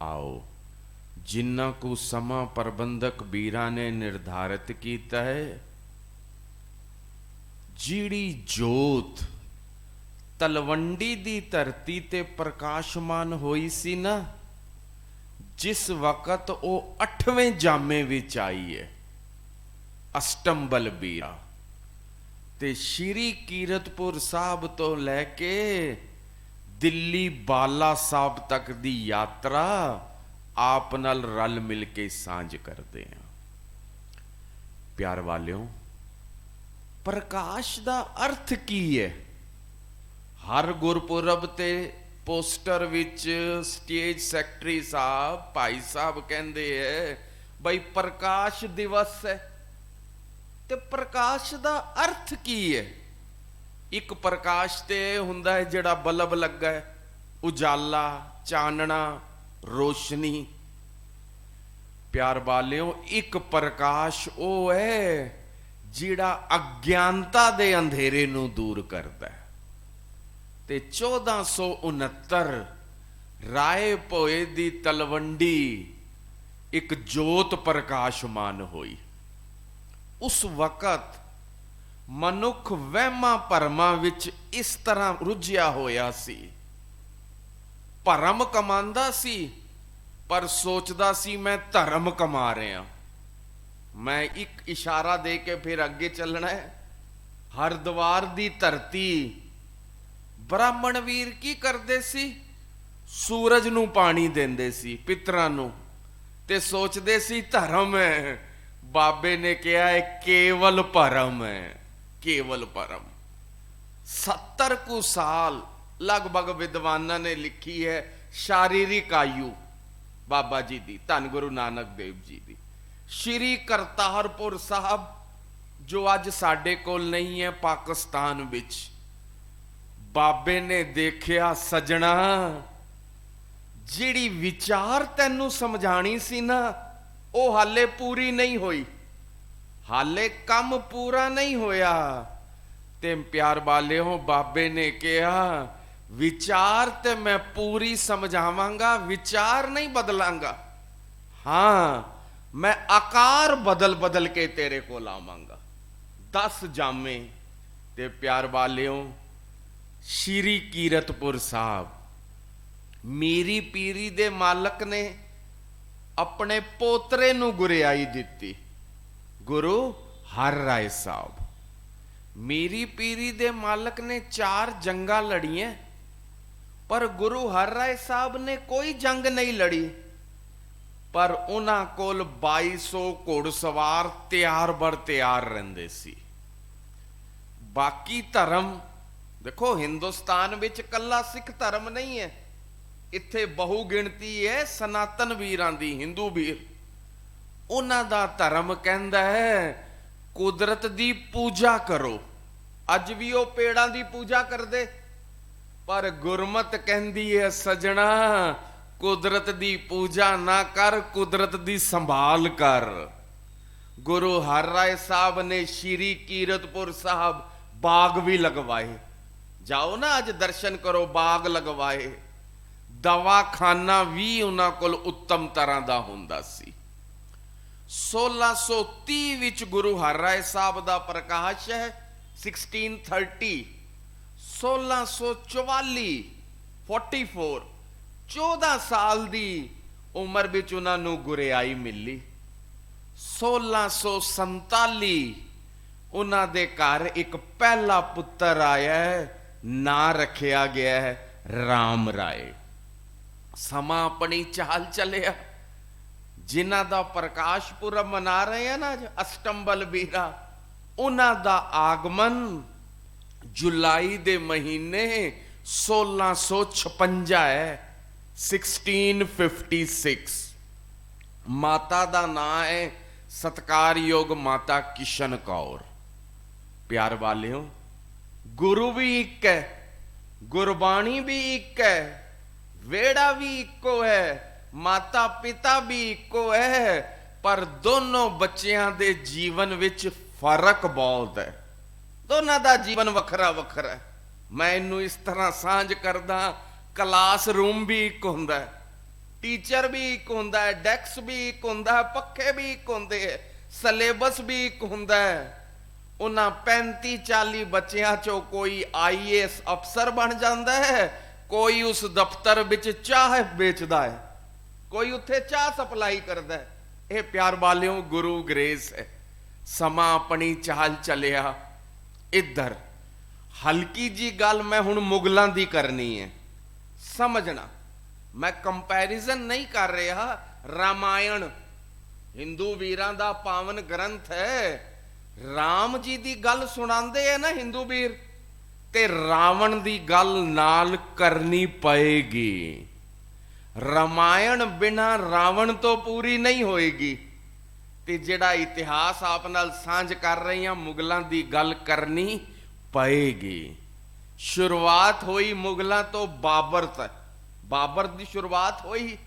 आओ जिन्ना को समा प्रबंधक बीरा ने निर्धारित किया है, जीड़ी जोत तलवंडी दी धरती ते प्रकाशमान होई सी ना, जिस वक़्त वो 8वें जामे विच आई है, अष्टम बलबीरा ते श्री कीरतपुर साहब तो लैके दिल्ली बाला साहब तक दी यात्रा आप नाल रल मिल के सांझ करते हैं। प्यार वालियों, प्रकाश दा अर्थ की है? हर गुरपुरब ते पोस्टर विच स्टेज सैकटरी साहब भाई साहब कहते हैं बई प्रकाश दिवस है। ते प्रकाश दा अर्थ की है? एक प्रकाश ते हुंदा है जिहड़ा बल्ब लगा है, उजाला, चानना, रोशनी। प्यार वालियों, एक प्रकाश वो है जिहड़ा अज्ञानता दे अंधेरे नूं दूर करता है। ते 1469 राय भोए दी तलवंडी एक जोत प्रकाशमान हुई। उस वक़्त मनुख वहमां भरमां विच इस तरह रुझिया होया सी, भरम कमांदा सी पर सोचदा सी मैं धर्म कमा रहा। मैं एक इशारा दे के फिर अगे चलना है। हरिद्वार दी धरती ब्राह्मण वीर की करदे सी? सूरज नूं पानी देंदे सी, पितरां नूं, ते सोचदे सी धर्म है। बाबे ने कहा है केवल परम है, केवल परम। 70 कु साल लगभग विद्वाना ने लिखी है शारीरिक आयु बाबा जी दी, धन गुरु नानक देव जी दी। श्री करतारपुर साहब जो अज साडे कोल नहीं है, पाकिस्तान विच, बाबे ने देखिया सजना जिहड़ी विचार तैनू समझानी सी ना, वो हाले पूरी नहीं होई, हाले काम पूरा नहीं होया। ते प्यार वाले हो, बाबे ने कहा विचार ते मैं पूरी समझावांगा, विचार नहीं बदलांगा। हाँ, मैं आकार बदल बदल के तेरे को लावांगा। 10 जामे। ते प्यार वालियों, श्री कीरतपुर साहब मीरी पीरी दे मालक ने अपने पोतरे नू गुरियाई दिती, गुरु हर राय साहब। मीरी पीरी दे मालक ने 4 जंगा लड़ियां, पर गुरु हर राय साहब ने कोई जंग नहीं लड़ी। पर उन्हां कोल 2200 घुड़सवार तैयार बर तैयार रहिंदे सी। बाकी धर्म देखो, हिंदुस्तान विच कल्ला सिख धर्म नहीं है, इत्थे बहु गिणती है सनातन वीरां दी, हिंदू वीर। उन्हां दा धर्म कहंदा है कुदरत दी पूजा करो। अज भी वो पेड़ां दी पूजा करदे, पर गुरमत कहंदी है सजना कुदरत दी पूजा ना कर, कुदरत दी संभाल कर। गुरु हर राय साहब ने श्री कीरतपुर साहब बाग भी लगवाए। जाओ ना अज दर्शन करो, बाग लगवाए। दवाखाना भी उन्हां कोल उत्तम तरह दा हुंदा सी। 1630 विच गुरु हर राय साहब दा प्रकाश है, 1630। 1644 44 14 साल दी उम्र विच उन्हां नूं गुरियाई मिली। 1647 उन्हां दे घर एक पहला पुत्र आया है, ना रखिया गया है राम राय। समा अपनी चाल चलिया। जिन्हां दा प्रकाश पुरब मना रहे हैं ना अष्टम बलबीरा, उन्हां दा आगमन जुलाई दे महीने 1656 है, 1656। माता दा नाम है सत्कारयोग माता किशन कौर। प्यार वालियों, गुरु भी एक है, गुरबाणी भी एक है, वेड़ा भी इको है, माता पिता भी इको है, पर दोनों बच्चियां दे जीवन विच फर्क बहुत है। दोनों का जीवन वखरा वखरा है। मैं इनू इस तरह सांझ करदा, क्लास रूम भी एक हुंदा है, ਟੀਚਰ ਵੀ ਇੱਕ ਹੁੰਦਾ ਹੈ, ਡੈਕਸ ਵੀ ਇੱਕ ਹੁੰਦਾ ਹੈ, ਪੱਖੇ ਵੀ ਇੱਕ ਹੁੰਦੇ ਹੈ, ਸਿਲੇਬਸ ਵੀ ਇੱਕ ਹੁੰਦਾ ਹੈ। ਉਹਨਾਂ 35-40 ਬੱਚਿਆਂ ਚੋਂ ਕੋਈ IAS ਅਫਸਰ ਬਣ ਜਾਂਦਾ ਹੈ, ਕੋਈ ਉਸ ਦਫ਼ਤਰ ਵਿੱਚ ਚਾਹ ਵੇਚਦਾ ਹੈ, ਕੋਈ ਉੱਥੇ ਚਾਹ ਸਪਲਾਈ ਕਰਦਾ ਹੈ। ਇਹ ਪਿਆਰ ਵਾਲਿਓ ਗੁਰੂ ਗ੍ਰੇਸ ਹੈ। ਸਮਾਂ ਆਪਣੀ ਚਾਲ ਚੱਲਿਆ। ਇੱਧਰ ਹਲਕੀ ਜੀ ਗੱਲ ਮੈਂ ਹੁਣ ਮੁਗਲਾਂ ਦੀ ਕਰਨੀ ਹੈ, ਸਮਝਣਾ। ਮੈਂ ਕੰਪੈਰੀਜ਼ਨ ਨਹੀਂ ਕਰ ਰਿਹਾ। ਰਾਮਾਇਣ ਹਿੰਦੂ ਵੀਰਾਂ ਦਾ ਪਾਵਨ ਗ੍ਰੰਥ ਹੈ। ਰਾਮ ਜੀ ਦੀ ਗੱਲ ਸੁਣਾਉਂਦੇ ਆ ਨਾ ਹਿੰਦੂ ਵੀਰ, ਤੇ ਰਾਵਣ ਦੀ ਗੱਲ ਨਾਲ ਕਰਨੀ ਪਏਗੀ। ਰਾਮਾਇਣ ਬਿਨਾਂ ਰਾਵਣ ਤੋਂ ਪੂਰੀ ਨਹੀਂ ਹੋਏਗੀ। ਤੇ ਜਿਹੜਾ ਇਤਿਹਾਸ ਆਪ ਨਾਲ ਸਾਂਝ ਕਰ ਰਹੇ ਹਾਂ, ਮੁਗਲਾਂ ਦੀ ਗੱਲ ਕਰਨੀ ਪਏਗੀ। ਸ਼ੁਰੂਆਤ ਹੋਈ ਮੁਗਲਾਂ ਤੋਂ ਬਾਬਰ ਤੱਕ। ਬਾਬਰ ਦੀ ਸ਼ੁਰੂਆਤ ਹੋਈ।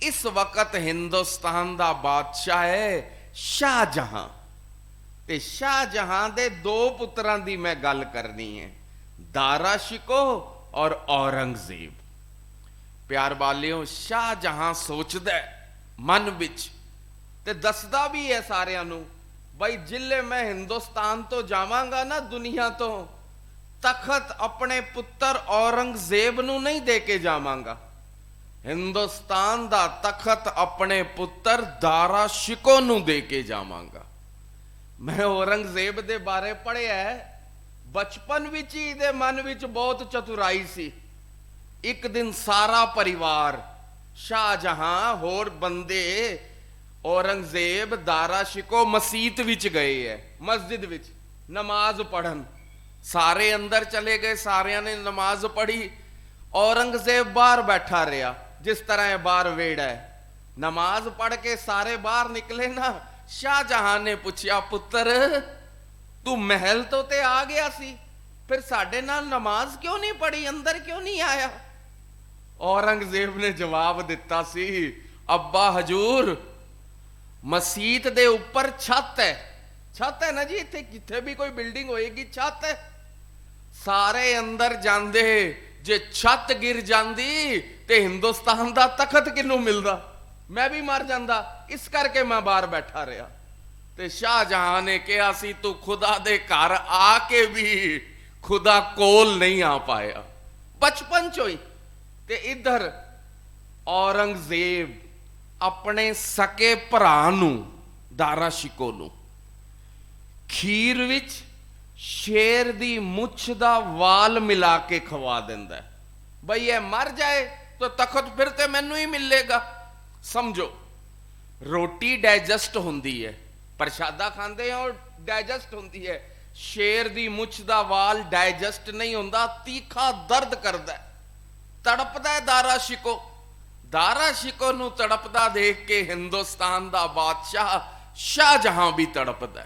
ਇਸ ਵਕਤ ਹਿੰਦੁਸਤਾਨ ਦਾ ਬਾਦਸ਼ਾਹ ਹੈ ਸ਼ਾਹਜਹਾਂ। ਤੇ ਸ਼ਾਹਜਹਾਂ ਦੇ 2 ਪੁੱਤਰਾਂ ਦੀ ਮੈਂ ਗੱਲ ਕਰਨੀ ਹੈ, ਦਾਰਾ ਸ਼ਿਕੋ ਔਰ ਔਰੰਗਜ਼ੇਬ। ਪਿਆਰ ਵਾਲਿਓ, ਸ਼ਾਹਜਹਾਂ ਸੋਚਦਾ ਮਨ ਵਿੱਚ ਤੇ ਦੱਸਦਾ ਵੀ ਹੈ ਸਾਰਿਆਂ ਨੂੰ, ਬਈ ਜਿੱਲੇ ਮੈਂ ਹਿੰਦੁਸਤਾਨ ਤੋਂ ਜਾਵਾਂਗਾ ਨਾ, ਦੁਨੀਆ ਤੋਂ, ਤਖਤ ਆਪਣੇ ਪੁੱਤਰ ਔਰੰਗਜ਼ੇਬ ਨੂੰ ਨਹੀਂ ਦੇ ਕੇ ਜਾਵਾਂਗਾ। ਹਿੰਦੁਸਤਾਨ ਦਾ ਤਖਤ ਆਪਣੇ ਪੁੱਤਰ ਦਾਰਾ ਸ਼ਿਕੋ ਨੂੰ ਦੇ ਕੇ ਜਾਵਾਂਗਾ। ਮੈਂ ਔਰੰਗਜ਼ੇਬ ਦੇ ਬਾਰੇ ਪੜ੍ਹਿਆ, ਬਚਪਨ ਵਿੱਚ ਹੀ ਇਹਦੇ ਮਨ ਵਿੱਚ ਬਹੁਤ ਚਤੁਰਾਈ ਸੀ। ਇੱਕ ਦਿਨ ਸਾਰਾ ਪਰਿਵਾਰ, ਸ਼ਾਹਜਹਾਂ ਹੋਰ ਬੰਦੇ, ਔਰੰਗਜ਼ੇਬ, ਦਾਰਾ ਸ਼ਿਕੋ ਮਸਜਿਦ ਵਿੱਚ ਗਏ ਹੈ, ਮਸਜਿਦ ਵਿੱਚ ਨਮਾਜ਼ ਪੜ੍ਹਨ। ਸਾਰੇ ਅੰਦਰ ਚਲੇ ਗਏ, ਸਾਰਿਆਂ ਨੇ ਨਮਾਜ਼ ਪੜ੍ਹੀ। ਔਰੰਗਜ਼ੇਬ ਬਾਹਰ ਬੈਠਾ ਰਿਹਾ, ਜਿਸ ਤਰ੍ਹਾਂ ਇਹ ਬਾਹਰ ਵਿਹੜਾ ਹੈ। ਨਮਾਜ਼ ਪੜ੍ਹ ਕੇ ਸਾਰੇ ਬਾਹਰ ਨਿਕਲੇ ਨਾ, ਸ਼ਾਹਜਹਾਂ ਨੇ ਪੁੱਛਿਆ, ਪੁੱਤਰ ਤੂੰ ਮਹਿਲ ਤੋਂ ਤੇ ਆ ਗਿਆ ਸੀ, ਫਿਰ ਸਾਡੇ ਨਾਲ ਨਮਾਜ਼ ਕਿਉਂ ਨਹੀਂ ਪੜ੍ਹੀ, ਅੰਦਰ ਕਿਉਂ ਨਹੀਂ ਆਇਆ? ਔਰੰਗਜ਼ੇਬ ਨੇ ਜਵਾਬ ਦਿੱਤਾ ਸੀ, ਅੱਬਾ ਹਜੂਰ, ਮਸਜਿਦ ਦੇ ਉੱਪਰ ਛੱਤ ਹੈ। ਛੱਤ ਹੈ ਨਾ ਜੀ, ਇੱਥੇ ਜਿੱਥੇ ਵੀ ਕੋਈ ਬਿਲਡਿੰਗ ਹੋਏਗੀ ਛੱਤ ਹੈ। ਸਾਰੇ ਅੰਦਰ ਜਾਂਦੇ, ਜੇ ਛੱਤ ਗਿਰ ਜਾਂਦੀ ਤੇ ਹਿੰਦੁਸਤਾਨ ਦਾ ਤਖਤ ਕਿਹਨੂੰ ਮਿਲਦਾ? ਮੈਂ ਵੀ ਮਰ ਜਾਂਦਾ। ਇਸ ਕਰਕੇ ਮੈਂ ਬਾਹਰ ਬੈਠਾ ਰਿਹਾ। ਤੇ ਸ਼ਾਹਜਹਾਂ ਨੇ ਕਿਹਾ ਸੀ, ਤੂੰ ਖੁਦਾ ਦੇ ਘਰ ਆ ਕੇ ਵੀ ਖੁਦਾ ਕੋਲ ਨਹੀਂ ਆ ਪਾਇਆ, ਬਚਪਨ ਚੋਂ ਹੀ। ਤੇ ਇੱਧਰ ਔਰੰਗਜ਼ੇਬ ਆਪਣੇ ਸਕੇ ਭਰਾ ਨੂੰ, ਦਾਰਾ ਸ਼ਿਕੋ ਨੂੰ, ਖੀਰ ਵਿੱਚ ਸ਼ੇਰ ਦੀ ਮੁੱਛ ਦਾ ਵਾਲ ਮਿਲਾ ਕੇ ਖਵਾ ਦਿੰਦਾ, ਬਈ ਇਹ ਮਰ ਜਾਏ ਤਾਂ ਤਖਤ ਫਿਰ ਤੇ ਮੈਨੂੰ ਹੀ ਮਿਲੇਗਾ। ਸਮਝੋ, ਰੋਟੀ ਡਾਈਜੈਸਟ ਹੁੰਦੀ ਹੈ, ਪ੍ਰਸ਼ਾਦਾ ਖਾਂਦੇ ਹੋ ਡਾਈਜੈਸਟ ਹੁੰਦੀ ਹੈ। ਸ਼ੇਰ ਦੀ ਮੁੱਛ ਦਾ ਵਾਲ ਡਾਈਜੈਸਟ ਨਹੀਂ ਹੁੰਦਾ, ਤੀਖਾ ਦਰਦ ਕਰਦਾ, ਤੜਪਦਾ ਹੈ ਦਾਰਾ ਸ਼ਿਕੋ। ਦਾਰਾ ਸ਼ਿਕੋ ਨੂੰ ਤੜਪਦਾ ਦੇਖ ਕੇ ਹਿੰਦੁਸਤਾਨ ਦਾ ਬਾਦਸ਼ਾਹ ਸ਼ਾਹਜਹਾਂ ਵੀ ਤੜਪਦਾ।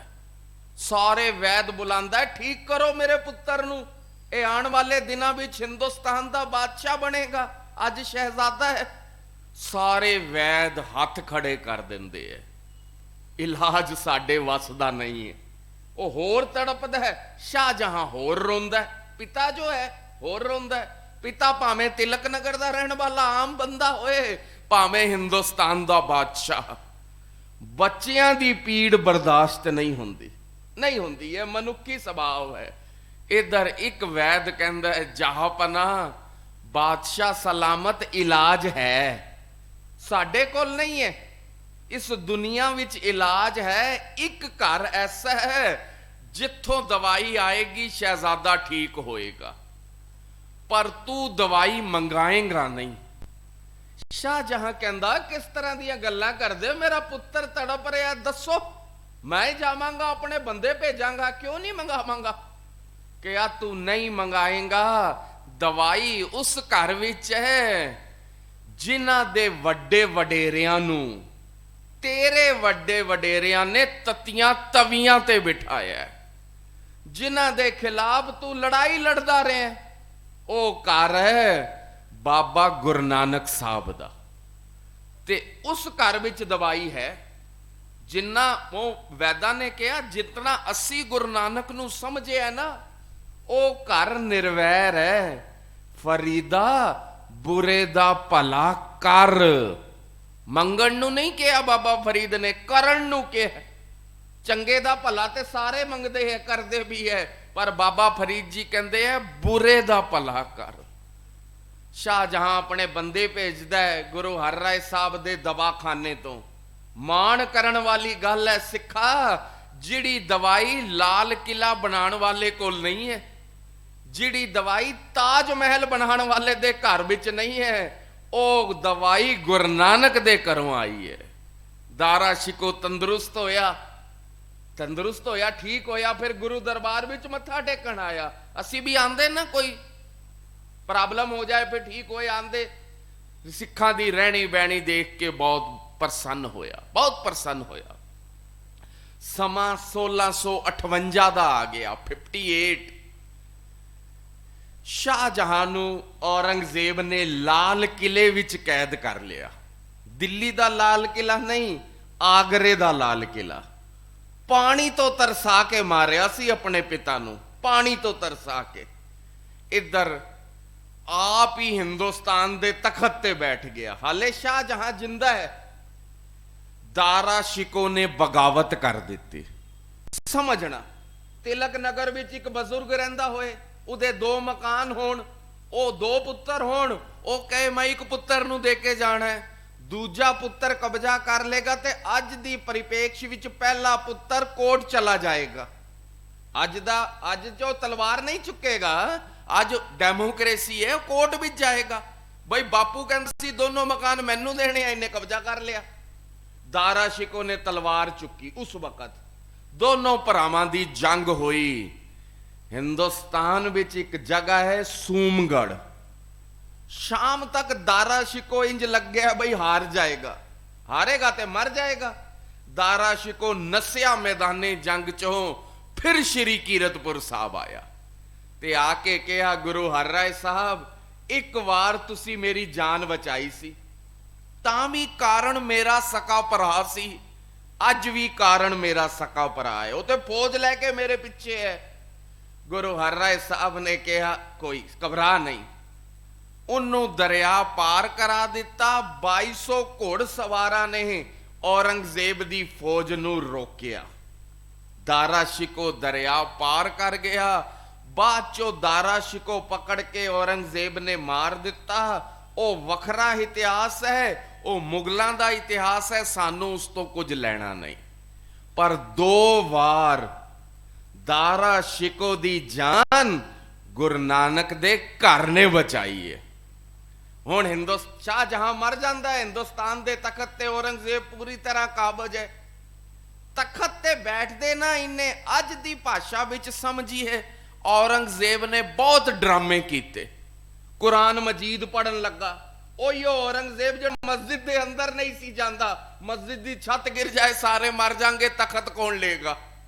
ਸਾਰੇ ਵੈਦ ਬੁਲਾਉਂਦਾ, ਠੀਕ ਕਰੋ ਮੇਰੇ ਪੁੱਤਰ ਨੂੰ, ਇਹ ਆਉਣ ਵਾਲੇ ਦਿਨਾਂ ਵਿੱਚ ਹਿੰਦੁਸਤਾਨ ਦਾ ਬਾਦਸ਼ਾਹ ਬਣੇਗਾ, ਅੱਜ ਸ਼ਹਿਜ਼ਾਦਾ ਹੈ। ਸਾਰੇ ਵੈਦ ਹੱਥ ਖੜੇ ਕਰ ਦਿੰਦੇ ਐ, ਇਲਾਜ ਸਾਡੇ ਵੱਸ ਦਾ ਨਹੀਂ ਹੈ। ਉਹ ਹੋਰ ਤੜਪਦਾ ਹੈ, ਸ਼ਾਹਜਹਾਂ ਹੋਰ ਰੋਂਦਾ, ਪਿਤਾ ਜੋ ਹੈ ਹੋਰ ਰੋਂਦਾ। ਪਿਤਾ ਭਾਵੇਂ ਤਿਲਕ ਨਗਰ ਦਾ ਰਹਿਣ ਵਾਲਾ ਆਮ ਬੰਦਾ ਹੋਏ, ਭਾਵੇਂ ਹਿੰਦੁਸਤਾਨ ਦਾ ਬਾਦਸ਼ਾਹ, ਬੱਚਿਆਂ ਦੀ ਪੀੜ ਬਰਦਾਸ਼ਤ ਨਹੀਂ ਹੁੰਦੀ, ਨਹੀਂ ਹੁੰਦੀ। ਇਹ ਮਨੁੱਖੀ ਸੁਭਾਅ ਹੈ। ਇਧਰ ਇੱਕ ਵੈਦ ਕਹਿੰਦਾ ਹੈ, ਜਹਾਂਪਨਾ ਬਾਦਸ਼ਾਹ ਸਲਾਮਤ ਇਲਾਜ ਹੈ, ਸਾਡੇ ਕੋਲ ਨਹੀਂ ਹੈ। ਇਸ ਦੁਨੀਆ ਵਿੱਚ ਇਲਾਜ ਹੈ, ਇੱਕ ਘਰ ਐਸਾ ਹੈ ਜਿੱਥੋਂ ਦਵਾਈ ਆਏਗੀ, ਸ਼ਹਿਜ਼ਾਦਾ ਠੀਕ ਹੋਏਗਾ, ਪਰ ਤੂੰ ਦਵਾਈ ਮੰਗਾਏਂਗਾ ਨਹੀਂ। ਸ਼ਾਹਜਹਾਂ ਕਹਿੰਦਾ, ਕਿਸ ਤਰ੍ਹਾਂ ਦੀਆਂ ਗੱਲਾਂ ਕਰਦੇ ਹੋ, ਮੇਰਾ ਪੁੱਤਰ ਤੜਪ ਰਿਹਾ, ਦੱਸੋ, ਮੈਂ ਜਾਵਾਂਗਾ, ਆਪਣੇ ਬੰਦੇ ਭੇਜਾਂਗਾ, ਕਿਉਂ ਨਹੀਂ ਮੰਗਾਵਾਂਗਾ? ਕਿਹਾ, ਤੂੰ ਨਹੀਂ ਮੰਗਾਏਂਗਾ, ਦਵਾਈ ਉਸ ਘਰ ਵਿੱਚ ਹੈ ਜਿਨ੍ਹਾਂ ਦੇ ਵੱਡੇ ਵਡੇਰਿਆਂ ਨੂੰ, ਤੇਰੇ ਵੱਡੇ ਵਡੇਰਿਆਂ ਨੇ ਤਤੀਆਂ ਤਵੀਆਂ ਤੇ ਬਿਠਾਇਆ, ਜਿਨ੍ਹਾਂ ਦੇ ਖਿਲਾਫ ਤੂੰ ਲੜਾਈ ਲੜਦਾ ਰਿਹਾ, ਉਹ ਘਰ ਹੈ ਬਾਬਾ ਗੁਰੂ ਨਾਨਕ ਸਾਹਿਬ ਦਾ। ਤੇ ਉਸ ਘਰ ਵਿੱਚ ਦਵਾਈ ਹੈ। ਜਿੰਨਾ ਉਹ ਵੈਦਾਂ ਨੇ ਕਿਹਾ, ਜਿਤਨਾ ਅਸੀਂ ਗੁਰੂ ਨਾਨਕ ਨੂੰ ਸਮਝਿਆ ਨਾ, ਉਹ ਘਰ ਨਿਰਵੈਰ ਹੈ। ਫਰੀਦਾ ਬੁਰੇ ਦਾ ਭਲਾ ਕਰ। ਮੰਗਣ ਨੂੰ ਨਹੀਂ ਕਿਹਾ ਬਾਬਾ ਫਰੀਦ ਨੇ, ਕਰਨ ਨੂੰ ਕਿਹਾ। ਚੰਗੇ ਦਾ ਭਲਾ ਤੇ ਸਾਰੇ ਮੰਗਦੇ ਹੈ, ਕਰਦੇ ਵੀ ਹੈ, ਪਰ ਬਾਬਾ ਫਰੀਦ ਜੀ ਕਹਿੰਦੇ ਆ ਬੁਰੇ ਦਾ ਭਲਾ ਕਰ। ਸ਼ਾਹਜਹਾਂ ਆਪਣੇ ਬੰਦੇ ਭੇਜਦਾ ਹੈ ਗੁਰੂ ਹਰਿਰਾਏ ਸਾਹਿਬ ਦੇ ਦਵਾਖਾਨੇ ਤੋਂ। ਮਾਣ ਕਰਨ ਵਾਲੀ ਗੱਲ ਹੈ ਸਿੱਖਾ, ਜਿਹੜੀ ਦਵਾਈ ਲਾਲ ਕਿਲਾ ਬਣਾਉਣ ਵਾਲੇ ਕੋਲ ਨਹੀਂ ਹੈ, ਜਿਹੜੀ ਦਵਾਈ ਤਾਜ ਮਹਿਲ ਬਣਾਉਣ ਵਾਲੇ ਦੇ ਘਰ ਵਿੱਚ ਨਹੀਂ ਹੈ, ਉਹ ਦਵਾਈ ਗੁਰੂ ਨਾਨਕ ਦੇ ਘਰੋਂ ਆਈ ਹੈ। ਦਾਰਾ ਸ਼ਿਕੋ ਤੰਦਰੁਸਤ ਹੋਇਆ, ਠੀਕ ਹੋਇਆ, ਫਿਰ ਗੁਰੂ ਦਰਬਾਰ ਵਿੱਚ ਮੱਥਾ ਟੇਕਣ ਆਇਆ। ਅਸੀਂ ਵੀ ਆਂਦੇ ਨਾ, ਕੋਈ ਪ੍ਰੋਬਲਮ ਹੋ ਜਾਏ ਫਿਰ ਠੀਕ ਹੋਏ ਆਂਦੇ। ਸਿੱਖਾਂ ਦੀ ਰਹਿਣੀ ਬਹਿਣੀ ਦੇਖ ਕੇ ਬਹੁਤ ਪ੍ਰਸੰਨ ਹੋਇਆ। ਸਮਾਂ 1658 ਦਾ ਆ ਗਿਆ, 58। ਸ਼ਾਹਜਹਾਂ ਨੂੰ ਔਰੰਗਜ਼ੇਬ ਨੇ ਲਾਲ ਕਿਲੇ ਵਿੱਚ ਕੈਦ ਕਰ ਲਿਆ। ਦਿੱਲੀ ਦਾ ਲਾਲ ਕਿਲਾ ਨਹੀਂ, ਆਗਰੇ ਦਾ ਲਾਲ ਕਿਲਾ। ਪਾਣੀ ਤੋਂ ਤਰਸਾ ਕੇ ਮਾਰਿਆ ਸੀ ਆਪਣੇ ਪਿਤਾ ਨੂੰ, ਪਾਣੀ ਤੋਂ ਤਰਸਾ ਕੇ। ਇੱਧਰ ਆਪ ਹੀ ਹਿੰਦੁਸਤਾਨ ਦੇ ਤਖਤ ਤੇ ਬੈਠ ਗਿਆ। ਹਾਲੇ ਸ਼ਾਹਜਹਾਂ ਜਿੰਦਾ ਹੈ। ਦਾਰਾ ਸ਼ਿਕੋ ਨੇ ਬਗਾਵਤ ਕਰ ਦਿੱਤੀ। ਸਮਝਣਾ, ਤਿਲਕ ਨਗਰ ਵਿੱਚ ਇੱਕ ਬਜ਼ੁਰਗ ਰਹਿੰਦਾ ਹੋਏ, ਉਹਦੇ 2 ਮਕਾਨ ਹੋਣ, ਉਹ 2 ਪੁੱਤਰ ਹੋਣ, ਉਹ ਕਹੇ ਮੈਂ ਇੱਕ ਪੁੱਤਰ ਨੂੰ ਦੇ ਕੇ ਜਾਣਾ ਹੈ, ਦੂਜਾ ਪੁੱਤਰ ਕਬਜ਼ਾ ਕਰ ਲੇਗਾ ਤੇ ਅੱਜ ਦੀ ਪਰਿਪੇਕਸ਼ ਵਿੱਚ ਪਹਿਲਾ ਪੁੱਤਰ ਕੋਰਟ ਚਲਾ ਜਾਏਗਾ। ਅੱਜ ਜੋ ਤਲਵਾਰ ਨਹੀਂ ਚੁੱਕੇਗਾ, ਅੱਜ ਡੈਮੋਕ੍ਰੇਸੀ ਹੈ, ਕੋਰਟ ਵਿੱਚ ਜਾਏਗਾ। ਬਈ ਬਾਪੂ ਕਹਿੰਦਾ ਸੀ ਦੋਨੋਂ ਮਕਾਨ ਮੈਨੂੰ ਦੇਣੇ ਆ, ਇਹਨੇ ਕਬਜ਼ਾ ਕਰ ਲਿਆ। ਦਾਰਾ ਸ਼ਿਕੋ ਨੇ ਤਲਵਾਰ ਚੁੱਕੀ। ਉਸ ਵਕਤ ਦੋਨੋਂ ਭਰਾਵਾਂ ਦੀ ਜੰਗ ਹੋਈ। ਹਿੰਦੁਸਤਾਨ ਵਿੱਚ ਇੱਕ ਜਗ੍ਹਾ ਹੈ ਸੂਮਗੜ। ਸ਼ਾਮ ਤੱਕ ਦਾਰਾ ਸ਼ਿਕੋ ਇੰਜ ਲੱਗਿਆ ਬਈ ਹਾਰ ਜਾਏਗਾ, ਹਾਰੇਗਾ ਤੇ ਮਰ ਜਾਏਗਾ। ਦਾਰਾ ਸ਼ਿਕੋ ਨਸਿਆ ਮੈਦਾਨੇ ਜੰਗ ਚੋਂ, ਫਿਰ ਸ਼੍ਰੀ ਕੀਰਤਪੁਰ ਸਾਹਿਬ ਆਇਆ ਤੇ ਆ ਕੇ ਕਿਹਾ ਗੁਰੂ ਹਰਿਰਾਏ ਸਾਹਿਬ, ਇੱਕ ਵਾਰ ਤੁਸੀਂ ਮੇਰੀ ਜਾਨ ਬਚਾਈ ਸੀ, ਤਾਂ ਵੀ ਕਾਰਨ ਮੇਰਾ ਸਕਾ ਭਰਾ ਸੀ, ਅੱਜ ਵੀ ਕਾਰਨ ਮੇਰਾ ਸਕਾ ਭਰਾ ਹੈ, ਉਹ ਤੇ ਫੌਜ ਲੈ ਕੇ ਮੇਰੇ ਪਿੱਛੇ ਹੈ। ਗੁਰੂ ਹਰਿਰਾਏ ਸਾਹਿਬ ਨੇ ਕਿਹਾ ਕੋਈ ਘਬਰਾ ਨਹੀਂ। ਉਹਨੂੰ ਦਰਿਆ ਪਾਰ ਕਰਾ ਦਿੱਤਾ। 2200 ਘੋੜ ਸਵਾਰਾਂ ਨੇ ਔਰੰਗਜ਼ੇਬ ਦੀ ਫੌਜ ਨੂੰ ਰੋਕਿਆ। ਦਾਰਾ ਸ਼ਿਕੋ ਦਰਿਆ ਪਾਰ ਕਰ ਗਿਆ। ਬਾਅਦ ਚੋਂ ਦਾਰਾ ਸ਼ਿਕੋ ਪਕੜ ਕੇ ਔਰੰਗਜ਼ੇਬ ਨੇ ਮਾਰ ਦਿੱਤਾ। ਉਹ ਵੱਖਰਾ ਇਤਿਹਾਸ ਹੈ, ਉਹ ਮੁਗਲਾਂ ਦਾ ਇਤਿਹਾਸ ਹੈ, ਸਾਨੂੰ ਉਸ ਤੋਂ ਕੁਝ ਲੈਣਾ ਨਹੀਂ। ਪਰ 2 ਵਾਰ ਦਾਰਾ ਸ਼ਿਕੋ ਦੀ ਜਾਨ ਗੁਰੂ ਨਾਨਕ ਦੇ ਘਰ ਨੇ ਬਚਾਈ ਹੈ। ਹੁਣ ਸ਼ਾਹਜਹਾਂ ਮਰ ਜਾਂਦਾ ਹੈ, ਹਿੰਦੁਸਤਾਨ ਦੇ ਤਖਤ ਤੇ ਔਰੰਗਜ਼ੇਬ ਪੂਰੀ ਤਰ੍ਹਾਂ ਕਾਬਜ ਹੈ। ਤਖਤ ਤੇ ਬੈਠਦੇ ਨਾ, ਇਹਨੇ ਅੱਜ ਦੀ ਭਾਸ਼ਾ ਵਿੱਚ ਸਮਝੀਏ, ਔਰੰਗਜ਼ੇਬ ਨੇ ਬਹੁਤ ਡਰਾਮੇ ਕੀਤੇ। ਕੁਰਾਨ ਮਜੀਦ ਪੜਨ ਲੱਗਾ। ਉਹੀ ਔਰੰਗਜ਼ੇਬ ਜਿਹੜਾ ਮਸਜਿਦ ਦੇ ਅੰਦਰ ਨਹੀਂ ਸੀ ਜਾਂਦਾ, ਮਸਜਿਦ ਦੀ ਛੱਤ ਗਿਰ ਜਾਏ ਸਾਰੇ ਮਰ ਜਾਣਗੇ, ਤਖਤ ਕੌਣ ਲਏਗਾ,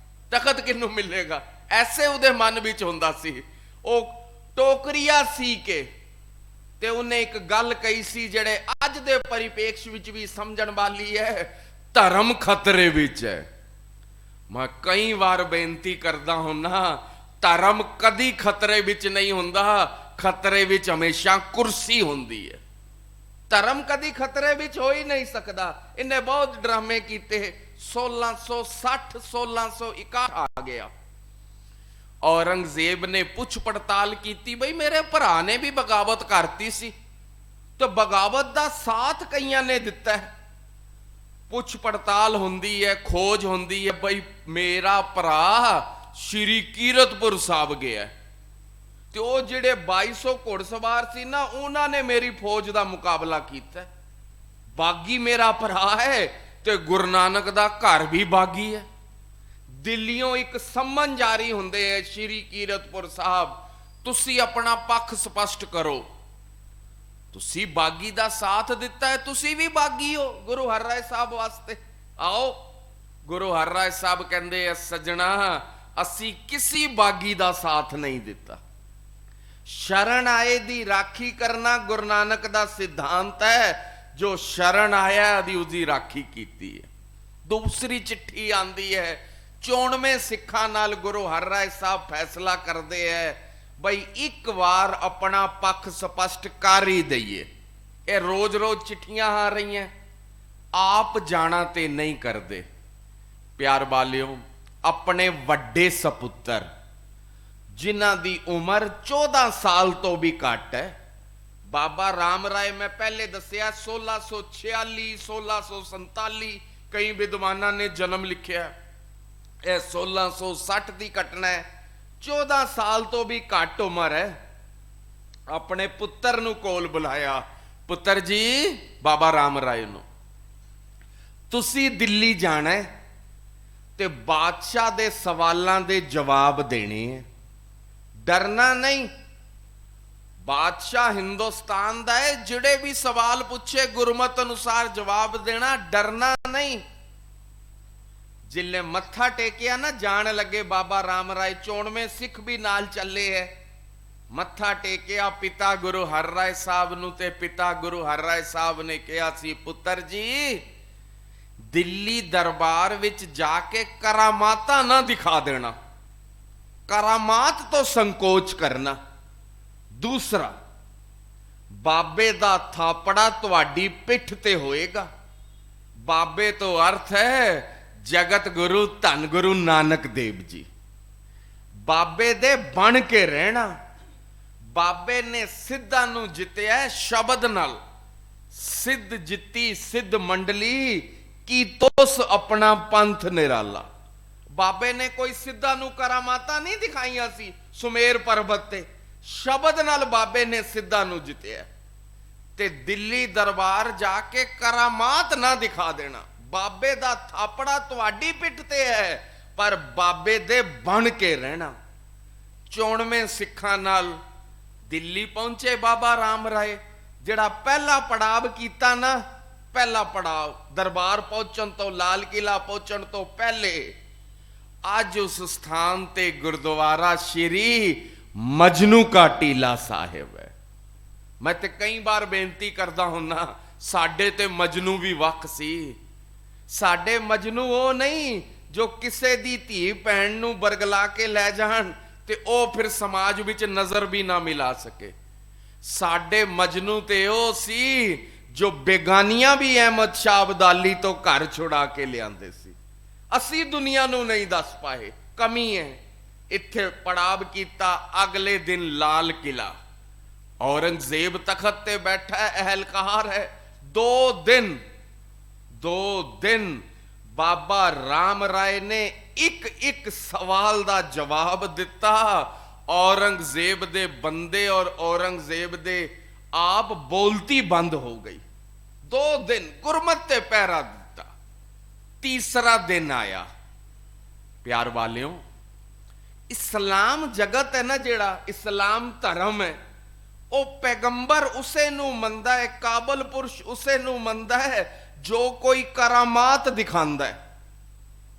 ਤਖਤ ਕਿਹਨੂੰ ਮਿਲੇਗਾ, ਐਸੇ ਉਹਦੇ ਮਨ ਵਿੱਚ ਹੁੰਦਾ ਸੀ। ਉਹ ਟੋਕਰੀਆ ਸੀ ਕੇ ਤੇ ਉਹਨੇ ਇੱਕ ਗੱਲ ਕਹੀ ਸੀ ਜਿਹੜੇ ਅੱਜ ਦੇ ਪਰਿਪੇਕਸ਼ ਵਿੱਚ ਵੀ ਸਮਝਣ ਵਾਲੀ ਹੈ, ਧਰਮ ਖਤਰੇ ਵਿੱਚ ਹੈ। ਮੈਂ ਕਈ ਵਾਰ ਬੇਨਤੀ ਕਰਦਾ ਹੁੰਨਾ, ਧਰਮ ਕਦੀ ਖਤਰੇ ਵਿੱਚ ਨਹੀਂ ਹੁੰਦਾ, ਖਤਰੇ ਵਿੱਚ ਹਮੇਸ਼ਾ ਕੁਰਸੀ ਹੁੰਦੀ ਹੈ। ਧਰਮ ਕਦੀ ਖਤਰੇ ਵਿੱਚ ਹੋ ਹੀ ਨਹੀਂ ਸਕਦਾ। ਇਹਨੇ ਬਹੁਤ ਡਰਾਮੇ ਕੀਤੇ। 1660 1661 ਆ ਗਿਆ। ਔਰੰਗਜ਼ੇਬ ਨੇ ਪੁੱਛ ਪੜਤਾਲ ਕੀਤੀ, ਬਈ ਮੇਰੇ ਭਰਾ ਨੇ ਵੀ ਬਗਾਵਤ ਕਰਤੀ ਸੀ ਤੇ ਬਗਾਵਤ ਦਾ ਸਾਥ ਕਈਆਂ ਨੇ ਦਿੱਤਾ ਹੈ। ਪੁੱਛ ਪੜਤਾਲ ਹੁੰਦੀ ਹੈ, ਖੋਜ ਹੁੰਦੀ ਹੈ, ਬਈ ਮੇਰਾ ਭਰਾ ਸ਼੍ਰੀ ਕੀਰਤਪੁਰ ਸਾਹਿਬ ਗਿਆ ਤੇ ਉਹ ਜਿਹੜੇ 2200 ਘੋੜਸਵਾਰ ਸੀ ਨਾ, ਉਹਨਾਂ ਨੇ ਮੇਰੀ ਫੌਜ ਦਾ ਮੁਕਾਬਲਾ ਕੀਤਾ। ਬਾਗੀ ਮੇਰਾ ਭਰਾ ਹੈ ਤੇ ਗੁਰੂ ਨਾਨਕ ਦਾ ਘਰ ਵੀ ਬਾਗੀ ਹੈ। ਦਿੱਲੀੋਂ ਇੱਕ ਸੰਮਨ ਜਾਰੀ ਹੁੰਦੇ ਹੈ, ਸ਼੍ਰੀ ਕੀਰਤਪੁਰ ਸਾਹਿਬ ਤੁਸੀਂ ਆਪਣਾ ਪੱਖ ਸਪਸ਼ਟ ਕਰੋ। ਤੁਸੀਂ ਬਾਗੀ ਦਾ ਸਾਥ ਦਿੱਤਾ ਹੈ, ਤੁਸੀਂ ਵੀ ਬਾਗੀ ਹੋ ਗੁਰੂ ਹਰਿਰਾਏ ਸਾਹਿਬ ਵਾਸਤੇ। ਆਓ। ਗੁਰੂ ਹਰਿਰਾਏ ਸਾਹਿਬ ਕਹਿੰਦੇ ਆ, ਸੱਜਣਾ ਅਸੀਂ ਕਿਸੇ ਬਾਗੀ ਦਾ ਸਾਥ ਨਹੀਂ ਦਿੱਤਾ। ਸ਼ਰਨ ਆਏ ਦੀ ਰਾਖੀ ਕਰਨਾ ਗੁਰੂ ਨਾਨਕ ਦਾ ਸਿਧਾਂਤ ਹੈ। ਜੋ ਸ਼ਰਨ ਆਇਆ ਦੀ ਉਹਦੀ ਰਾਖੀ ਕੀਤੀ ਹੈ। ਦੂਸਰੀ ਚਿੱਠੀ ਆਂਦੀ ਹੈ, 94 ਸਿੱਖਾਂ ਨਾਲ ਗੁਰੂ ਹਰਿਰਾਏ ਸਾਹਿਬ ਫੈਸਲਾ ਕਰਦੇ ਹੈ, ਬਈ ਇੱਕ ਵਾਰ ਆਪਣਾ ਪੱਖ ਸਪਸ਼ਟ ਕਰ ਹੀ ਦਈਏ। ਇਹ ਰੋਜ਼-ਰੋਜ਼ ਚਿੱਠੀਆਂ ਆ ਰਹੀਆਂ, ਆਪ ਜਾਣਾ ਤੇ ਨਹੀਂ ਕਰਦੇ। ਪਿਆਰ ਵਾਲਿਓ, ਆਪਣੇ ਵੱਡੇ ਸਪੁੱਤਰ ਜਿਨ੍ਹਾਂ ਦੀ ਉਮਰ 14 ਸਾਲ ਤੋਂ ਵੀ ਘੱਟ ਹੈ, ਬਾਬਾ ਰਾਮ ਰਾਏ, ਮੈਂ ਪਹਿਲੇ ਦੱਸਿਆ 1646 1647 ਕਈ ਵਿਦਵਾਨਾਂ ਨੇ ਜਨਮ ਲਿਖਿਆ, ਇਹ 1660 ਦੀ ਘਟਨਾ ਹੈ। 14 ਸਾਲ ਤੋਂ ਵੀ ਘੱਟ ਉਮਰ ਹੈ। ਆਪਣੇ ਪੁੱਤਰ ਨੂੰ ਕੋਲ ਬੁਲਾਇਆ, ਪੁੱਤਰ ਜੀ, ਬਾਬਾ ਰਾਮ ਰਾਏ ਨੂੰ, ਤੁਸੀਂ ਦਿੱਲੀ ਜਾਣਾ ਹੈ ਤੇ ਬਾਦਸ਼ਾਹ ਦੇ ਸਵਾਲਾਂ ਦੇ ਜਵਾਬ ਦੇਣੇ ਹੈ, ਡਰਨਾ ਨਹੀਂ। ਬਾਦਸ਼ਾਹ ਹਿੰਦੁਸਤਾਨ ਦਾ ਹੈ, ਜਿਹੜੇ ਵੀ ਸਵਾਲ ਪੁੱਛੇ ਗੁਰਮਤ ਅਨੁਸਾਰ ਜਵਾਬ ਦੇਣਾ, ਡਰਨਾ ਨਹੀਂ। ਜਿਲੇ ਮੱਥਾ ਟੇਕਿਆ ਨਾ, ਜਾਣ ਲੱਗੇ ਬਾਬਾ ਰਾਮ ਰਾਏ, 94 ਸਿੱਖ ਵੀ ਨਾਲ ਚੱਲੇ ਹੈ। ਮੱਥਾ ਟੇਕਿਆ ਪਿਤਾ ਗੁਰੂ ਹਰ ਰਾਏ ਸਾਹਿਬ ਨੂੰ, ਤੇ ਪਿਤਾ ਗੁਰੂ ਹਰ ਰਾਏ ਸਾਹਿਬ ਨੇ ਕਿਹਾ ਸੀ, ਪੁੱਤਰ ਜੀ, ਦਿੱਲੀ ਦਰਬਾਰ ਵਿੱਚ ਜਾ ਕੇ ਕਰਾਮਾਤਾਂ ਨਾ ਦਿਖਾ ਦੇਣਾ, ਕਰਾਮਾਤ ਤੋਂ ਸੰਕੋਚ ਕਰਨਾ। ਦੂਸਰਾ, ਬਾਬੇ ਦਾ ਥਾਪੜਾ ਤੁਹਾਡੀ ਪਿੱਠ ਤੇ ਹੋਏਗਾ। ਬਾਬੇ ਤੋਂ ਅਰਥ ਹੈ ਜਗਤ ਗੁਰੂ ਧੰਨ ਗੁਰੂ ਨਾਨਕ ਦੇਵ ਜੀ। ਬਾਬੇ ਦੇ ਬਣ ਕੇ ਰਹਿਣਾ। ਬਾਬੇ ਨੇ ਸਿੱਧਾਂ ਨੂੰ ਜਿੱਤਿਆ ਸ਼ਬਦ ਨਾਲ। ਸਿੱਧ ਜਿੱਤੀ ਸਿੱਧ ਮੰਡਲੀ, ਕੀ ਤੋਸ ਆਪਣਾ ਪੰਥ ਨਿਰਾਲਾ। ਬਾਬੇ ਨੇ ਕੋਈ ਸਿੱਧਾਂ ਨੂੰ ਕਰਾਮਾਤਾਂ ਨਹੀਂ ਦਿਖਾਈਆਂ ਸੀ ਸੁਮੇਰ ਪਰਬਤ ਤੇ, ਸ਼ਬਦ ਨਾਲ ਬਾਬੇ ਨੇ ਸਿੱਧਾਂ ਨੂੰ ਜਿੱਤਿਆ। ਤੇ ਦਿੱਲੀ ਦਰਬਾਰ ਜਾ ਕੇ ਕਰਾਮਾਤ ਨਾ ਦਿਖਾ ਦੇਣਾ। ਬਾਬੇ ਦਾ ਥਾਪੜਾ ਤੁਹਾਡੀ ਪਿੱਠ ਤੇ ਹੈ, ਪਰ ਬਾਬੇ ਦੇ ਬਣ ਕੇ ਰਹਿਣਾ। 94 ਸਿੱਖਾਂ ਨਾਲ ਦਿੱਲੀ ਪਹੁੰਚੇ ਬਾਬਾ ਰਾਮ ਰਾਏ। ਜਿਹੜਾ ਪਹਿਲਾ ਪੜਾਵ ਕੀਤਾ ਨਾ, ਪਹਿਲਾ ਪੜਾਵ ਦਰਬਾਰ ਪਹੁੰਚਣ ਤੋਂ, ਲਾਲ ਕਿਲਾ ਪਹੁੰਚਣ ਤੋਂ ਪਹਿਲੇ, ਅੱਜ ਉਸ ਸਥਾਨ ਤੇ ਗੁਰਦੁਆਰਾ ਸ਼੍ਰੀ ਮਜਨੂ ਕਾ ਟੀਲਾ ਸਾਹਿਬ ਹੈ। ਮੈਂ ਤੇ ਕਈ ਵਾਰ ਬੇਨਤੀ ਕਰਦਾ ਹੁੰਨਾ, ਸਾਡੇ ਤੇ ਮਜਨੂ ਵੀ ਵੱਖ ਸੀ। ਸਾਡੇ ਮਜਨੂ ਉਹ ਨਹੀਂ ਜੋ ਕਿਸੇ ਦੀ ਧੀ ਭੈਣ ਨੂੰ ਬਰਗਲਾ ਕੇ ਲੈ ਜਾਣ ਤੇ ਉਹ ਫਿਰ ਸਮਾਜ ਵਿੱਚ ਨਜ਼ਰ ਵੀ ਨਾ ਮਿਲਾ ਸਕੇ। ਸਾਡੇ ਮਜਨੂ ਤੇ ਉਹ ਸੀ ਜੋ ਬੇਗਾਨੀਆਂ ਵੀ ਅਹਿਮਦ ਸ਼ਾਹ ਅਬਦਾਲੀ ਤੋਂ ਘਰ ਛੁਡਾ ਕੇ ਲਿਆਂਦੇ ਸੀ। ਅਸੀਂ ਦੁਨੀਆ ਨੂੰ ਨਹੀਂ ਦੱਸ ਪਾਏ, ਕਮੀ ਹੈ। ਇੱਥੇ ਪੜਾਵ ਕੀਤਾ। ਅਗਲੇ ਦਿਨ ਲਾਲ ਕਿਲਾ, ਔਰੰਗਜ਼ੇਬ ਤਖਤ ਤੇ ਬੈਠਾ ਹੈ, ਅਹਿਲਕਾਰ ਹੈ। 2 ਦਿਨ ਬਾਬਾ ਰਾਮ ਰਾਏ ਨੇ ਇੱਕ ਸਵਾਲ ਦਾ ਜਵਾਬ ਦਿੱਤਾ। ਔਰੰਗਜ਼ੇਬ ਦੇ ਬੰਦੇ ਔਰ ਔਰੰਗਜ਼ੇਬ ਦੇ ਆਪ ਬੋਲਤੀ ਬੰਦ ਹੋ ਗਈ। 2 ਦਿਨ ਗੁਰਮਤ ਤੇ ਪਹਿਰਾ ਦਿੱਤਾ। ਤੀਸਰਾ ਦਿਨ ਆਇਆ। ਪਿਆਰ ਵਾਲਿਓ, ਇਸਲਾਮ ਜਗਤ ਹੈ ਨਾ, ਜਿਹੜਾ ਇਸਲਾਮ ਧਰਮ ਹੈ, ਉਹ ਪੈਗੰਬਰ ਉਸੇ ਨੂੰ ਮੰਨਦਾ ਹੈ, ਕਾਬਲ ਪੁਰਸ਼ ਉਸੇ ਨੂੰ ਮੰਨਦਾ ਹੈ ਜੋ ਕੋਈ ਕਰਾਮਾਤ ਦਿਖਾਉਂਦਾ ਹੈ।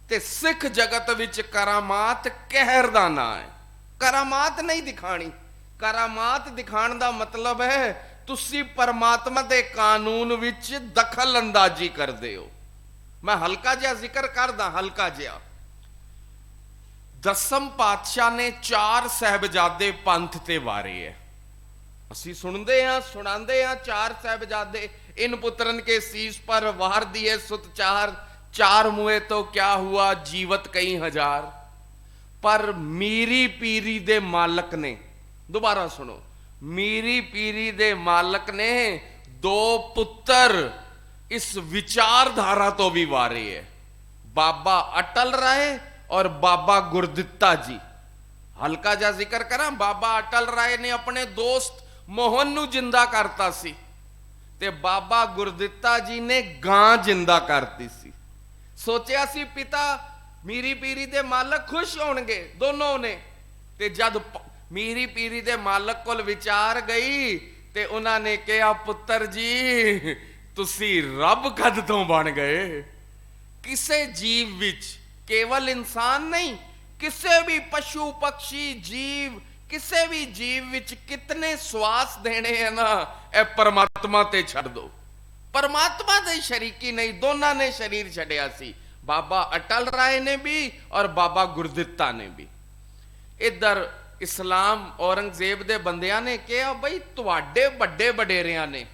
ਤੇ ਸਿੱਖ ਜਗਤ ਵਿੱਚ ਕਰਾਮਾਤ ਕਹਿਰ ਦਾ ਨਾਂ ਹੈ। ਕਰਾਮਾਤ ਨਹੀਂ ਦਿਖਾਣੀ। ਕਰਾਮਾਤ ਦਿਖਾਣ ਦਾ ਮਤਲਬ ਹੈ ਤੁਸੀਂ ਪਰਮਾਤਮਾ ਦੇ ਕਾਨੂੰਨ ਵਿੱਚ ਦਖਲ ਅੰਦਾਜ਼ੀ ਕਰਦੇ ਹੋ। ਮੈਂ ਹਲਕਾ ਜਿਹਾ ਜ਼ਿਕਰ ਕਰਦਾ, ਹਲਕਾ ਜਿਹਾ। 10ਮ ਪਾਤਸ਼ਾਹ ਨੇ 4 ਸਾਹਿਬਜ਼ਾਦੇ ਪੰਥ ਤੇ ਵਾਰੇ ਹੈ। ਅਸੀਂ ਸੁਣਦੇ ਹਾਂ, ਸੁਣਾਉਂਦੇ ਹਾਂ, 4 ਸਾਹਿਬਜ਼ਾਦੇ। इन पुत्रन के शीश पर वार दिए सुत चार मुए तो क्या हुआ जीवत कई हजार। पर मीरी पीरी दे मालक ने, दोबारा सुनो, मीरी पीरी दे मालक ने 2 पुत्र इस विचारधारा तो भी वारे है, बाबा अटल राय और बाबा गुरदित्ता जी। हल्का जा जिक्र करा। बाबा अटल राय ने अपने दोस्त मोहन नू जिंदा करता सी ਤੇ ਬਾਬਾ ਗੁਰਦਿੱਤਾ ਜੀ ਨੇ ਗਾਂ ਜਿੰਦਾ ਕਰਤੀ ਸੀ। ਸੋਚਿਆ ਸੀ ਪਿਤਾ ਮੀਰੀ ਪੀਰੀ ਦੇ ਮਾਲਕ ਖੁਸ਼ ਹੋਣਗੇ ਦੋਨੋਂ ਨੇ। ਤੇ ਜਦ ਮੀਰੀ ਪੀਰੀ ਦੇ ਮਾਲਕ ਕੋਲ ਵਿਚਾਰ ਗਈ ਤੇ ਉਹਨਾਂ ਨੇ ਕਿਹਾ, ਪੁੱਤਰ ਜੀ ਤੁਸੀਂ ਰੱਬ ਕਦ ਤੋਂ ਬਣ ਗਏ। ਕਿਸੇ ਜੀਵ ਵਿੱਚ, ਕੇਵਲ ਇਨਸਾਨ ਨਹੀਂ, ਕਿਸੇ ਵੀ ਪਸ਼ੂ ਪਕਸ਼ੀ ਜੀਵ, ਕਿਸੇ ਵੀ ਜੀਵ ਵਿੱਚ ਕਿਤਨੇ ਸਵਾਸ ਦੇਣੇ ਹੈ ਨਾ, ਇਹ ਪਰਮਾਤਮਾ ਤੇ ਛੱਡ ਦੋ। ਪਰਮਾਤਮਾ ਦੇ ਸ਼ਰੀਕੀ ਨਹੀਂ, ਦੋਨਾਂ ਨੇ ਸ਼ਰੀਰ ਛੱਡਿਆ ਸੀ, ਬਾਬਾ ਅਟਲ ਰਾਏ ਨੇ ਵੀ ਔਰ ਬਾਬਾ ਗੁਰਦਿੱਤਾ ਨੇ ਵੀ। ਇੱਧਰ ਇਸਲਾਮ ਔਰੰਗਜ਼ੇਬ ਦੇ ਬੰਦਿਆਂ ਨੇ ਕਿਹਾ, ਬਈ ਤੁਹਾਡੇ ਵੱਡੇ ਵਡੇਰਿਆਂ ਨੇ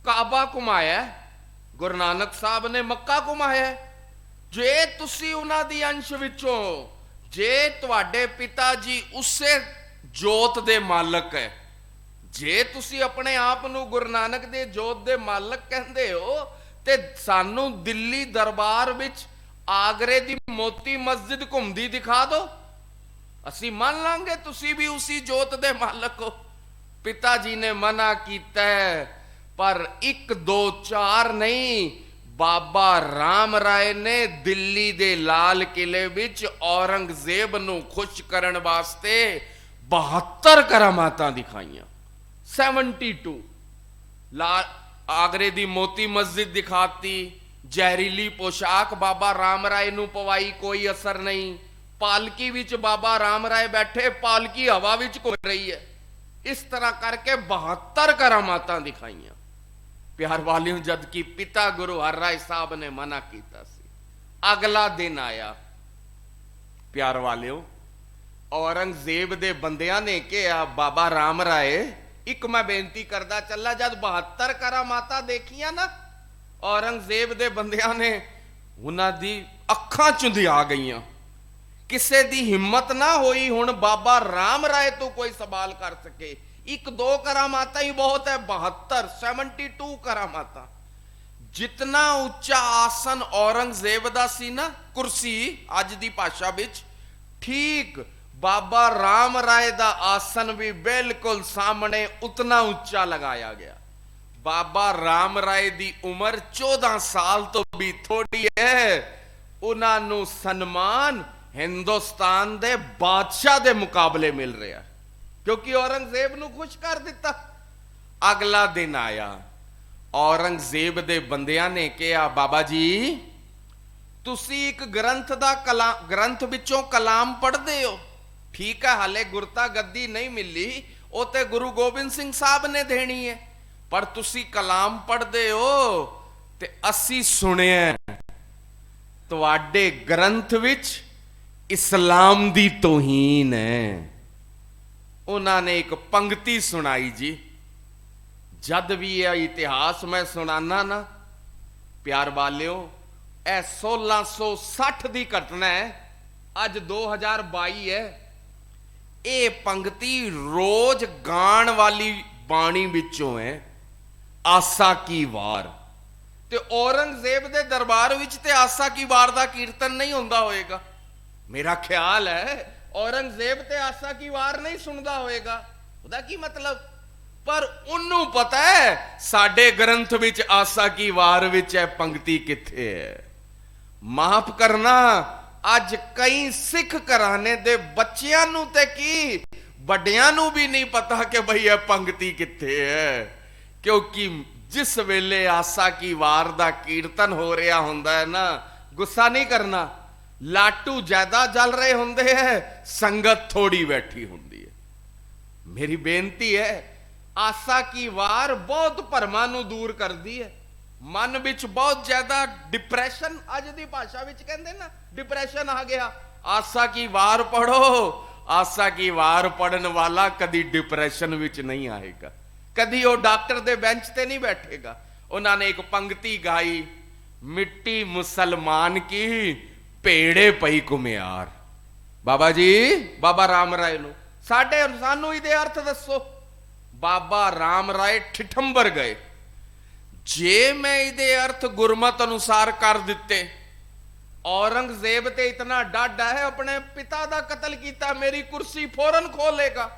ਕਾਬਾ ਘੁਮਾਇਆ, ਗੁਰੂ ਨਾਨਕ ਸਾਹਿਬ ਨੇ ਮੱਕਾ ਘੁਮਾਇਆ। ਜੇ ਤੁਸੀਂ ਉਹਨਾਂ ਦੀ ਅੰਸ਼ ਵਿੱਚੋਂ, ਜੇ ਤੁਹਾਡੇ ਪਿਤਾ ਜੀ ਉਸੇ ਜੋਤ ਦੇ ਮਾਲਕ ਹੈ, ਜੇ ਤੁਸੀਂ ਆਪਣੇ ਆਪ ਨੂੰ ਗੁਰੂ ਨਾਨਕ ਦੇ ਜੋਤ ਦੇ ਮਾਲਕ ਕਹਿੰਦੇ ਹੋ, ਤੇ ਸਾਨੂੰ ਦਿੱਲੀ ਦਰਬਾਰ ਵਿੱਚ ਆਗਰੇ ਦੀ ਮੋਤੀ ਮਸਜਿਦ ਘੁੰਮਦੀ ਦਿਖਾ ਦਿਓ, ਅਸੀਂ ਮੰਨ ਲਾਂਗੇ ਤੁਸੀਂ ਵੀ ਉਸੇ ਜੋਤ ਦੇ ਮਾਲਕ ਹੋ। ਪਿਤਾ ਜੀ ਨੇ ਮਨਾ ਕੀਤਾ, ਪਰ 1 2 4 ਨਹੀਂ, ਬਾਬਾ ਰਾਮ ਰਾਏ ਨੇ ਦਿੱਲੀ ਦੇ ਲਾਲ ਕਿਲੇ ਵਿੱਚ ਔਰੰਗਜ਼ੇਬ ਨੂੰ ਖੁਸ਼ ਕਰਨ ਵਾਸਤੇ 72 ਕਰਾਮਾਤਾਂ ਦਿਖਾਈਆਂ। 72 ਆਗਰੇ ਦੀ ਮੋਤੀ ਮਸਜਿਦ ਦਿਖਾਤੀ, ਜ਼ਹਿਰੀਲੀ ਪੋਸ਼ਾਕ ਬਾਬਾ ਰਾਮ ਰਾਏ ਨੂੰ ਪਵਾਈ, ਕੋਈ ਅਸਰ ਨਹੀਂ। ਪਾਲਕੀ ਵਿੱਚ ਬਾਬਾ ਰਾਮ ਰਾਏ ਬੈਠੇ, ਪਾਲਕੀ ਹਵਾ ਵਿੱਚ ਘੁੰਮ ਰਹੀ ਹੈ। ਇਸ ਤਰ੍ਹਾਂ ਕਰਕੇ 72 ਕਰਾਮਾਤਾਂ ਦਿਖਾਈਆਂ। ਪਿਆਰ ਵਾਲਿਓ, ਜਦ ਕਿ ਪਿਤਾ ਗੁਰੂ ਹਰ ਰਾਏ ਸਾਹਿਬ ਨੇ ਮਨਾ ਕੀਤਾ ਸੀ। ਅਗਲਾ ਦਿਨ ਆਇਆ, ਪਿਆਰ ਵਾਲਿਓ, ਔਰੰਗਜ਼ੇਬ ਦੇ ਬੰਦਿਆਂ ਨੇ ਕਿਹਾ, ਬਾਬਾ ਰਾਮ ਰਾਏ, ਇੱਕ ਮੈਂ ਬੇਨਤੀ ਕਰਦਾ ਚੱਲਾ। ਜਦ 72 ਕਰਾਮਾਤਾਂ ਦੇਖੀਆਂ ਨਾ ਔਰੰਗਜ਼ੇਬ ਦੇ ਬੰਦਿਆਂ ਨੇ, ਉਹਨਾਂ ਦੀ ਅੱਖਾਂ ਚੁੰਧਿਆ ਗਈਆਂ। ਕਿਸੇ ਦੀ ਹਿੰਮਤ ਨਾ ਹੋਈ ਹੁਣ ਬਾਬਾ ਰਾਮ ਰਾਏ ਤੋਂ ਕੋਈ ਸਵਾਲ ਕਰ ਸਕੇ। 1 2 ਕਰਾਮਾਤਾਂ ਹੀ ਬਹੁਤ ਹੈ, 72 72 ਕਰਾਮਾਤਾਂ। ਜਿਤਨਾ ਉੱਚਾ ਆਸਨ ਔਰੰਗਜ਼ੇਬ ਦਾ ਸੀ ਨਾ, ਕੁਰਸੀ ਅੱਜ ਦੀ ਭਾਸ਼ਾ ਵਿੱਚ, ਠੀਕ ਬਾਬਾ ਰਾਮ ਰਾਏ ਦਾ ਆਸਨ ਵੀ ਬਿਲਕੁਲ ਸਾਹਮਣੇ ਉਤਨਾ ਉੱਚਾ ਲਗਾਇਆ ਗਿਆ। ਬਾਬਾ ਰਾਮ ਰਾਏ ਦੀ ਉਮਰ 14 ਸਾਲ ਤੋਂ ਵੀ ਥੋੜੀ ਹੈ। ਉਹਨਾਂ ਨੂੰ ਸਨਮਾਨ ਹਿੰਦੁਸਤਾਨ ਦੇ ਬਾਦਸ਼ਾਹ ਦੇ ਮੁਕਾਬਲੇ ਮਿਲ ਰਿਹਾ, ਕਿਉਂਕਿ ਔਰੰਗਜ਼ੇਬ ਨੂੰ ਖੁਸ਼ ਕਰ ਦਿੱਤਾ। ਅਗਲਾ ਦਿਨ ਆਇਆ, ਔਰੰਗਜ਼ੇਬ ਦੇ ਬੰਦਿਆਂ ਨੇ ਕਿਹਾ, ਬਾਬਾ ਜੀ ਤੁਸੀਂ ਇੱਕ ਗ੍ਰੰਥ ਵਿੱਚੋਂ ਕਲਾਮ ਪੜ੍ਹਦੇ ਹੋ, ਠੀਕ ਹੈ, ਹਾਲੇ ਗੁਰਤਾ ਗੱਦੀ ਨਹੀਂ ਮਿਲੀ, ਉਹ ਤੇ ਗੁਰੂ ਗੋਬਿੰਦ ਸਿੰਘ ਸਾਹਿਬ ਨੇ ਦੇਣੀ ਹੈ, ਪਰ ਤੁਸੀਂ ਕਲਾਮ ਪੜ੍ਹਦੇ ਹੋ ਤੇ ਅਸੀਂ ਸੁਣਿਆ ਤੁਹਾਡੇ ਗ੍ਰੰਥ ਵਿੱਚ ਇਸਲਾਮ ਦੀ ਤੋਹੀਨ ਹੈ। ਉਹਨਾਂ ਨੇ ਇੱਕ ਪੰਕਤੀ ਸੁਣਾਈ ਜੀ। ਜਦ ਵੀ ਇਹ ਇਤਿਹਾਸ ਮੈਂ ਸੁਣਾਨਾ ਨਾ, ਪਿਆਰ ਵਾਲਿਓ, ਇਹ 1660 ਦੀ ਘਟਨਾ ਹੈ, ਅੱਜ 2022 ਹੈ। ਇਹ ਪੰਕਤੀ ਰੋਜ਼ ਗਾਣ ਵਾਲੀ ਬਾਣੀ ਵਿੱਚੋਂ ਹੈ, ਆਸਾ ਕੀ ਵਾਰ। ਤੇ ਔਰੰਗਜ਼ੇਬ ਦੇ ਦਰਬਾਰ ਵਿੱਚ ਤੇ ਆਸਾ ਕੀ ਵਾਰ ਦਾ ਕੀਰਤਨ ਨਹੀਂ ਹੁੰਦਾ ਹੋਏਗਾ। ਮੇਰਾ ਖਿਆਲ ਹੈ ਔਰੰਗਜ਼ੇਬ ਤੇ ਆਸਾ ਕੀ ਵਾਰ ਨਹੀਂ ਸੁਣਦਾ ਹੋਏਗਾ। ਉਹਦਾ ਕੀ ਮਤਲਬ? ਪਰ ਉਹਨੂੰ ਪਤਾ ਹੈ ਸਾਡੇ ਗ੍ਰੰਥ ਵਿੱਚ ਆਸਾ ਕੀ ਵਾਰ ਵਿੱਚ ਇਹ ਪੰਕਤੀ ਕਿੱਥੇ ਹੈ। ਮਾਫ ਕਰਨਾ, ਅੱਜ ਕਈ ਸਿੱਖ ਘਰਾਣੇ ਦੇ ਬੱਚਿਆਂ ਨੂੰ ਤੇ ਕੀ ਵੱਡਿਆਂ ਨੂੰ ਵੀ ਨਹੀਂ ਪਤਾ ਕਿ ਭਈ ਇਹ ਪੰਕਤੀ ਕਿੱਥੇ ਹੈ। ਕਿਉਂਕਿ ਜਿਸ ਵੇਲੇ ਆਸਾ ਕੀ ਵਾਰ ਦਾ ਕੀਰਤਨ ਹੋ ਰਿਹਾ ਹੁੰਦਾ ਹੈ ਨਾ, ਗੁੱਸਾ ਨਹੀਂ ਕਰਨਾ, ਲਾਟੂ ਜ਼ਿਆਦਾ ਜਲ ਰਹੇ ਹੁੰਦੇ ਹੈ, ਸੰਗਤ ਥੋੜੀ ਬੈਠੀ ਹੁੰਦੀ ਹੈ। ਮੇਰੀ ਬੇਨਤੀ ਹੈ, ਆਸਾ ਕੀ ਵਾਰ ਬਹੁਤ ਭਰਮਾਂ ਨੂੰ ਦੂਰ ਕਰਦੀ ਹੈ। ਮਨ ਵਿੱਚ ਬਹੁਤ ਜ਼ਿਆਦਾ ਡਿਪਰੈਸ਼ਨ, ਅੱਜ ਦੀ ਭਾਸ਼ਾ ਵਿੱਚ ਕਹਿੰਦੇ ਨਾ ਡਿਪਰੈਸ਼ਨ ਆ ਗਿਆ, ਆਸਾ ਕੀ ਵਾਰ ਪੜੋ। ਆਸਾ ਕੀ ਵਾਰ ਪੜਨ ਵਾਲਾ ਕਦੀ ਡਿਪਰੈਸ਼ਨ ਵਿੱਚ ਨਹੀਂ ਆਏਗਾ, ਕਦੀ ਉਹ ਡਾਕਟਰ ਦੇ ਬੈਂਚ ਤੇ ਨਹੀਂ ਬੈਠੇਗਾ। ਉਹਨਾਂ ਨੇ ਇੱਕ ਪੰਕਤੀ ਗਾਈ, ਮਿੱਟੀ ਮੁਸਲਮਾਨ ਕੀ ਭੇੜੇ ਪਈ ਕੁਮਿਆਰ। ਬਾਬਾ ਜੀ, ਬਾਬਾ ਰਾਮ ਰਾਏ ਨੂੰ ਸਾਨੂੰ ਇਹਦੇ ਅਰਥ ਦੱਸੋ। ਬਾਬਾ ਰਾਮ ਰਾਏ ਠਿਠੰਬਰ ਗਏ। ਜੇ ਮੈਂ ਇਹਦੇ ਅਰਥ ਗੁਰਮਤ ਅਨੁਸਾਰ ਕਰ ਦਿੱਤੇ, ਔਰੰਗਜ਼ੇਬ ਤੇ ਇਤਨਾ ਡਾਢਾ ਹੈ, ਆਪਣੇ ਪਿਤਾ ਦਾ ਕਤਲ ਕੀਤਾ, ਮੇਰੀ ਕੁਰਸੀ ਫੌਰਨ ਖੋਲੇਗਾ।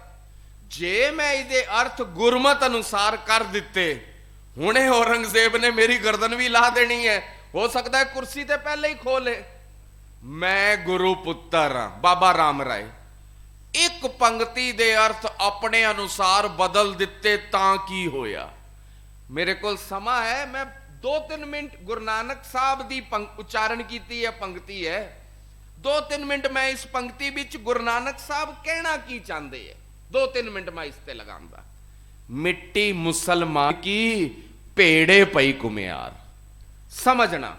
ਜੇ ਮੈਂ ਇਹਦੇ ਅਰਥ ਗੁਰਮਤ ਅਨੁਸਾਰ ਕਰ ਦਿੱਤੇ, ਹੁਣੇ ਔਰੰਗਜ਼ੇਬ ਨੇ ਮੇਰੀ ਗਰਦਨ ਵੀ ਲਾ ਦੇਣੀ ਹੈ, ਹੋ ਸਕਦਾ ਹੈ ਕੁਰਸੀ ਤੇ ਪਹਿਲੇ ਹੀ ਖੋਲੇ। ਮੈਂ ਗੁਰੂ ਪੁੱਤਰ ਹਾਂ, ਬਾਬਾ ਰਾਮ ਰਾਏ। ਇੱਕ ਪੰਕਤੀ ਦੇ ਅਰਥ ਆਪਣੇ ਅਨੁਸਾਰ ਬਦਲ ਦਿੱਤੇ ਤਾਂ ਕੀ ਹੋਇਆ। ਮੇਰੇ ਕੋਲ ਸਮਾਂ ਹੈ, ਮੈਂ 2-3 ਮਿੰਟ ਗੁਰੂ ਨਾਨਕ ਸਾਹਿਬ ਦੀ ਉਚਾਰਨ ਕੀਤੀ ਹੈ ਪੰਕਤੀ ਹੈ, 2-3 ਮਿੰਟ ਮੈਂ ਇਸ ਪੰਕਤੀ ਵਿੱਚ ਗੁਰੂ ਨਾਨਕ ਸਾਹਿਬ ਕਹਿਣਾ ਕੀ ਚਾਹੁੰਦੇ ਹੈ, 2-3 ਮਿੰਟ ਮੈਂ ਇਸ ਤੇ ਲਗਾਉਂਦਾ। ਮਿੱਟੀ ਮੁਸਲਮਾਨ ਕੀ ਭੇੜੇ ਪਈ ਕੁਮਿਆਰ। ਸਮਝਣਾ,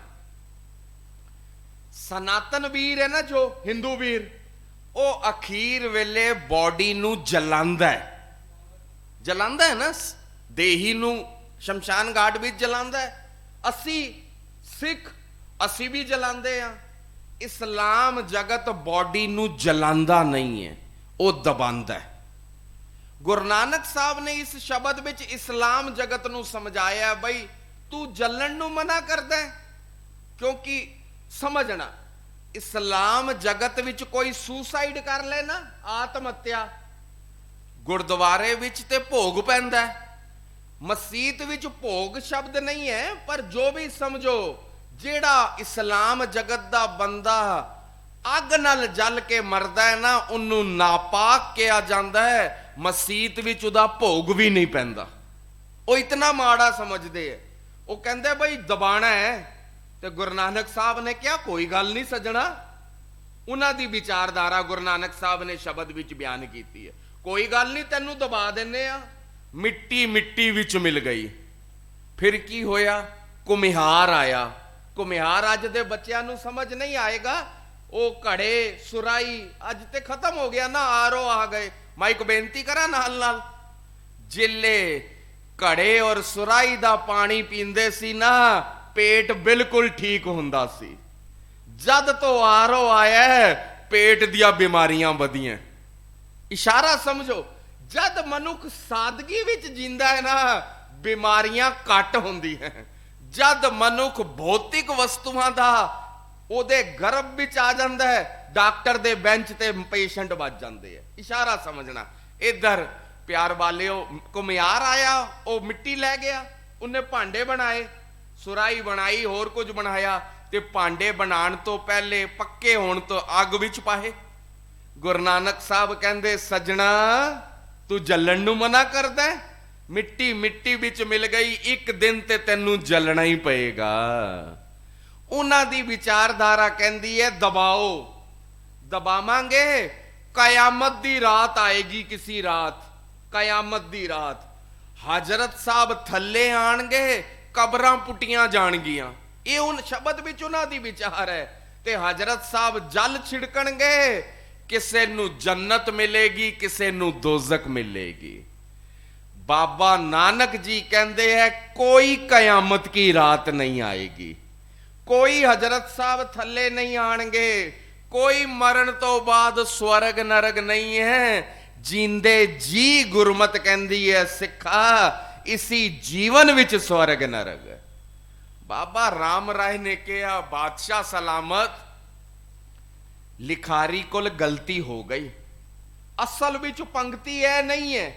ਸਨਾਤਨ ਵੀਰ ਹੈ ਨਾ, ਜੋ ਹਿੰਦੂ ਵੀਰ, ਉਹ ਅਖੀਰ ਵੇਲੇ ਬੋਡੀ ਨੂੰ ਜਲਾਂਦਾ ਹੈ ਨਾ, ਦੇਹੀ ਨੂੰ ਸ਼ਮਸ਼ਾਨ ਘਾਟ ਵਿੱਚ ਜਲਾਂਦਾ ਹੈ। ਅਸੀਂ ਸਿੱਖ ਅਸੀਂ ਵੀ ਜਲਾਉਂਦੇ ਆ। ਇਸਲਾਮ ਜਗਤ ਬੋਡੀ ਨੂੰ ਜਲਾਉਂਦਾ ਨਹੀਂ ਹੈ, ਉਹ ਦਬਾਉਂਦਾ ਹੈ। ਗੁਰੂ ਨਾਨਕ ਸਾਹਿਬ ਨੇ ਇਸ ਸ਼ਬਦ ਵਿੱਚ ਇਸਲਾਮ ਜਗਤ ਨੂੰ ਸਮਝਾਇਆ, ਬਈ ਤੂੰ ਜਲਣ ਨੂੰ ਮਨਾ ਕਰਦਾ ਹੈ, ਕਿਉਂਕਿ ਸਮਝਣਾ ਇਸਲਾਮ ਜਗਤ ਵਿੱਚ ਕੋਈ ਸੁਸਾਈਡ ਕਰ ਲੈ ਨਾ, ਆਤਮ ਹੱਤਿਆ, ਗੁਰਦੁਆਰੇ ਵਿੱਚ ਤੇ ਭੋਗ ਪੈਂਦਾ ਹੈ, ਮਸਜਿਦ ਵਿੱਚ ਭੋਗ ਸ਼ਬਦ ਨਹੀਂ ਹੈ, ਪਰ ਜੋ ਵੀ ਸਮਝੋ ਜਿਹੜਾ ਇਸਲਾਮ ਜਗਤ ਦਾ ਬੰਦਾ ਅੱਗ ਨਾਲ ਜਲ ਕੇ ਮਰਦਾ ਹੈ ਨਾ, ਉਹਨੂੰ ਨਾਪਾਕ ਕਿਹਾ ਜਾਂਦਾ ਹੈ। ਮਸਜਿਦ ਵਿੱਚ ਉਹਦਾ ਭੋਗ ਵੀ ਨਹੀਂ ਪੈਂਦਾ। ਉਹ ਇਤਨਾ ਮਾੜਾ ਸਮਝਦੇ ਹੈ। ਉਹ ਕਹਿੰਦੇ ਬਈ ਦਬਾਣਾ ਹੈ, ਤੇ ਗੁਰੂ ਨਾਨਕ ਸਾਹਿਬ ਨੇ ਕਿਹਾ ਕੋਈ ਗੱਲ ਨਹੀਂ ਸੱਜਣਾ। ਉਹਨਾਂ ਦੀ ਵਿਚਾਰਧਾਰਾ ਗੁਰੂ ਨਾਨਕ ਸਾਹਿਬ ਨੇ ਸ਼ਬਦ ਵਿੱਚ ਬਿਆਨ ਕੀਤੀ ਹੈ, ਕੋਈ ਗੱਲ ਨਹੀਂ ਤੈਨੂੰ ਦਬਾ ਦਿੰਨੇ ਆ। ਮਿੱਟੀ ਮਿੱਟੀ ਵਿੱਚ ਮਿਲ ਗਈ। ਫਿਰ ਕੀ ਹੋਇਆ? ਘੁਮਿਆਰ ਆਇਆ। ਘੁਮਿਆਰ ਅੱਜ ਦੇ ਬੱਚਿਆਂ ਨੂੰ ਸਮਝ ਨਹੀਂ ਆਏਗਾ। ਉਹ ਘੜੇ ਸੁਰਾਈ ਅੱਜ ਤੇ ਖਤਮ ਹੋ ਗਿਆ ਨਾ, ਆਰੋ ਆ ਗਏ। ਮੈਂ ਇੱਕ ਬੇਨਤੀ ਕਰਾਂ ਨਾਲ ਨਾਲ, ਜਿੱਲੇ ਘੜੇ ਔਰ ਸੁਰਾਈ ਦਾ ਪਾਣੀ ਪੀਂਦੇ ਸੀ ਨਾ, ਪੇਟ ਬਿਲਕੁਲ ਠੀਕ ਹੁੰਦਾ ਸੀ। ਜਦ ਤੋਂ ਆਰੋ ਆਇਆ, ਪੇਟ ਦੀਆਂ ਬਿਮਾਰੀਆਂ ਵਧੀਆਂ। ਇਸ਼ਾਰਾ ਸਮਝੋ, ਜਦ ਮਨੁੱਖ ਸਾਦਗੀ ਵਿੱਚ ਜਿੰਦਾ ਹੈ ਨਾ, ਬਿਮਾਰੀਆਂ ਘੱਟ ਹੁੰਦੀਆਂ। ਜਦ ਮਨੁੱਖ ਭੌਤਿਕ ਵਸਤੂਆਂ ਦਾ ਉਹਦੇ ਗਰਭ ਵਿੱਚ ਆ ਜਾਂਦਾ ਹੈ, ਡਾਕਟਰ ਦੇ ਬੈਂਚ ਤੇ ਪੇਸ਼ੈਂਟ ਵੱਜ ਜਾਂਦੇ ਆ। ਇਸ਼ਾਰਾ ਸਮਝਣਾ। ਇਧਰ ਪਿਆਰ ਵਾਲਿਓ, ਘੁਮਿਆਰ ਆਇਆ, ਉਹ ਮਿੱਟੀ ਲੈ ਗਿਆ, ਉਹਨੇ ਭਾਂਡੇ ਬਣਾਏ, ਸੁਰਾਈ ਬਣਾਈ, ਹੋਰ ਕੁਝ ਬਣਾਇਆ, ਤੇ ਭਾਂਡੇ ਬਣਾਉਣ ਤੋਂ ਪਹਿਲੇ ਪੱਕੇ ਹੋਣ ਤੋਂ ਅੱਗ ਵਿੱਚ ਪਾਏ। ਗੁਰੂ ਨਾਨਕ ਸਾਹਿਬ ਕਹਿੰਦੇ ਸੱਜਣਾ ਤੂੰ ਜਲਣ ਨੂੰ ਮਨਾ ਕਰਦਾ, ਮਿੱਟੀ ਮਿੱਟੀ ਵਿੱਚ ਮਿਲ ਗਈ, ਇੱਕ ਦਿਨ ਤੇ ਤੈਨੂੰ ਜਲਣਾ ਹੀ ਪਏਗਾ। ਉਹਨਾਂ ਦੀ ਵਿਚਾਰਧਾਰਾ ਕਹਿੰਦੀ ਹੈ ਦਬਾਓ, ਦਬਾਵਾਂਗੇ ਕਯਾਮਤ ਦੀ ਰਾਤ ਆਏਗੀ। ਕਿਸੇ ਰਾਤ, ਕਯਾਮਤ ਦੀ ਰਾਤ, ਹਜ਼ਰਤ ਸਾਹਿਬ ਥੱਲੇ ਆਣਗੇ, ਕਬਰਾਂ ਪੁੱਟੀਆਂ ਜਾਣਗੀਆਂ। ਇਹ ਉਹ ਸ਼ਬਦ ਵਿੱਚ ਉਹਨਾਂ ਦੀ ਵਿਚਾਰ ਹੈ। ਤੇ ਹਜ਼ਰਤ ਸਾਹਿਬ ਜਲ ਛਿੜਕਣਗੇ, ਕਿਸੇ ਨੂੰ ਜੰਨਤ ਮਿਲੇਗੀ, ਕਿਸੇ ਨੂੰ ਦੋਜ਼ਖ ਮਿਲੇਗੀ। ਬਾਬਾ ਨਾਨਕ ਜੀ ਕਹਿੰਦੇ ਹੈ ਕੋਈ ਕਯਾਮਤ ਕੀ ਰਾਤ ਨਹੀਂ ਆਏਗੀ, ਕੋਈ ਹਜ਼ਰਤ ਸਾਹਿਬ ਥੱਲੇ ਨਹੀਂ ਆਣਗੇ, ਕੋਈ ਮਰਨ ਤੋਂ ਬਾਅਦ ਸਵਰਗ ਨਰਕ ਨਹੀਂ ਹੈ। ਜੀਂਦੇ ਜੀ ਗੁਰਮਤ ਕਹਿੰਦੀ ਹੈ ਸਿੱਖਾ, ਇਸੀ ਜੀਵਨ ਵਿੱਚ ਸਵਰਗ ਨਰਕ। ਬਾਬਾ ਰਾਮ ਰਾਏ ਨੇ ਕਿਹਾ ਬਾਦਸ਼ਾਹ ਸਲਾਮਤ, ਲਿਖਾਰੀ ਕੋਲ ਗਲਤੀ ਹੋ ਗਈ। ਅਸਲ ਵਿੱਚ ਪੰਕਤੀ ਇਹ ਨਹੀਂ ਹੈ,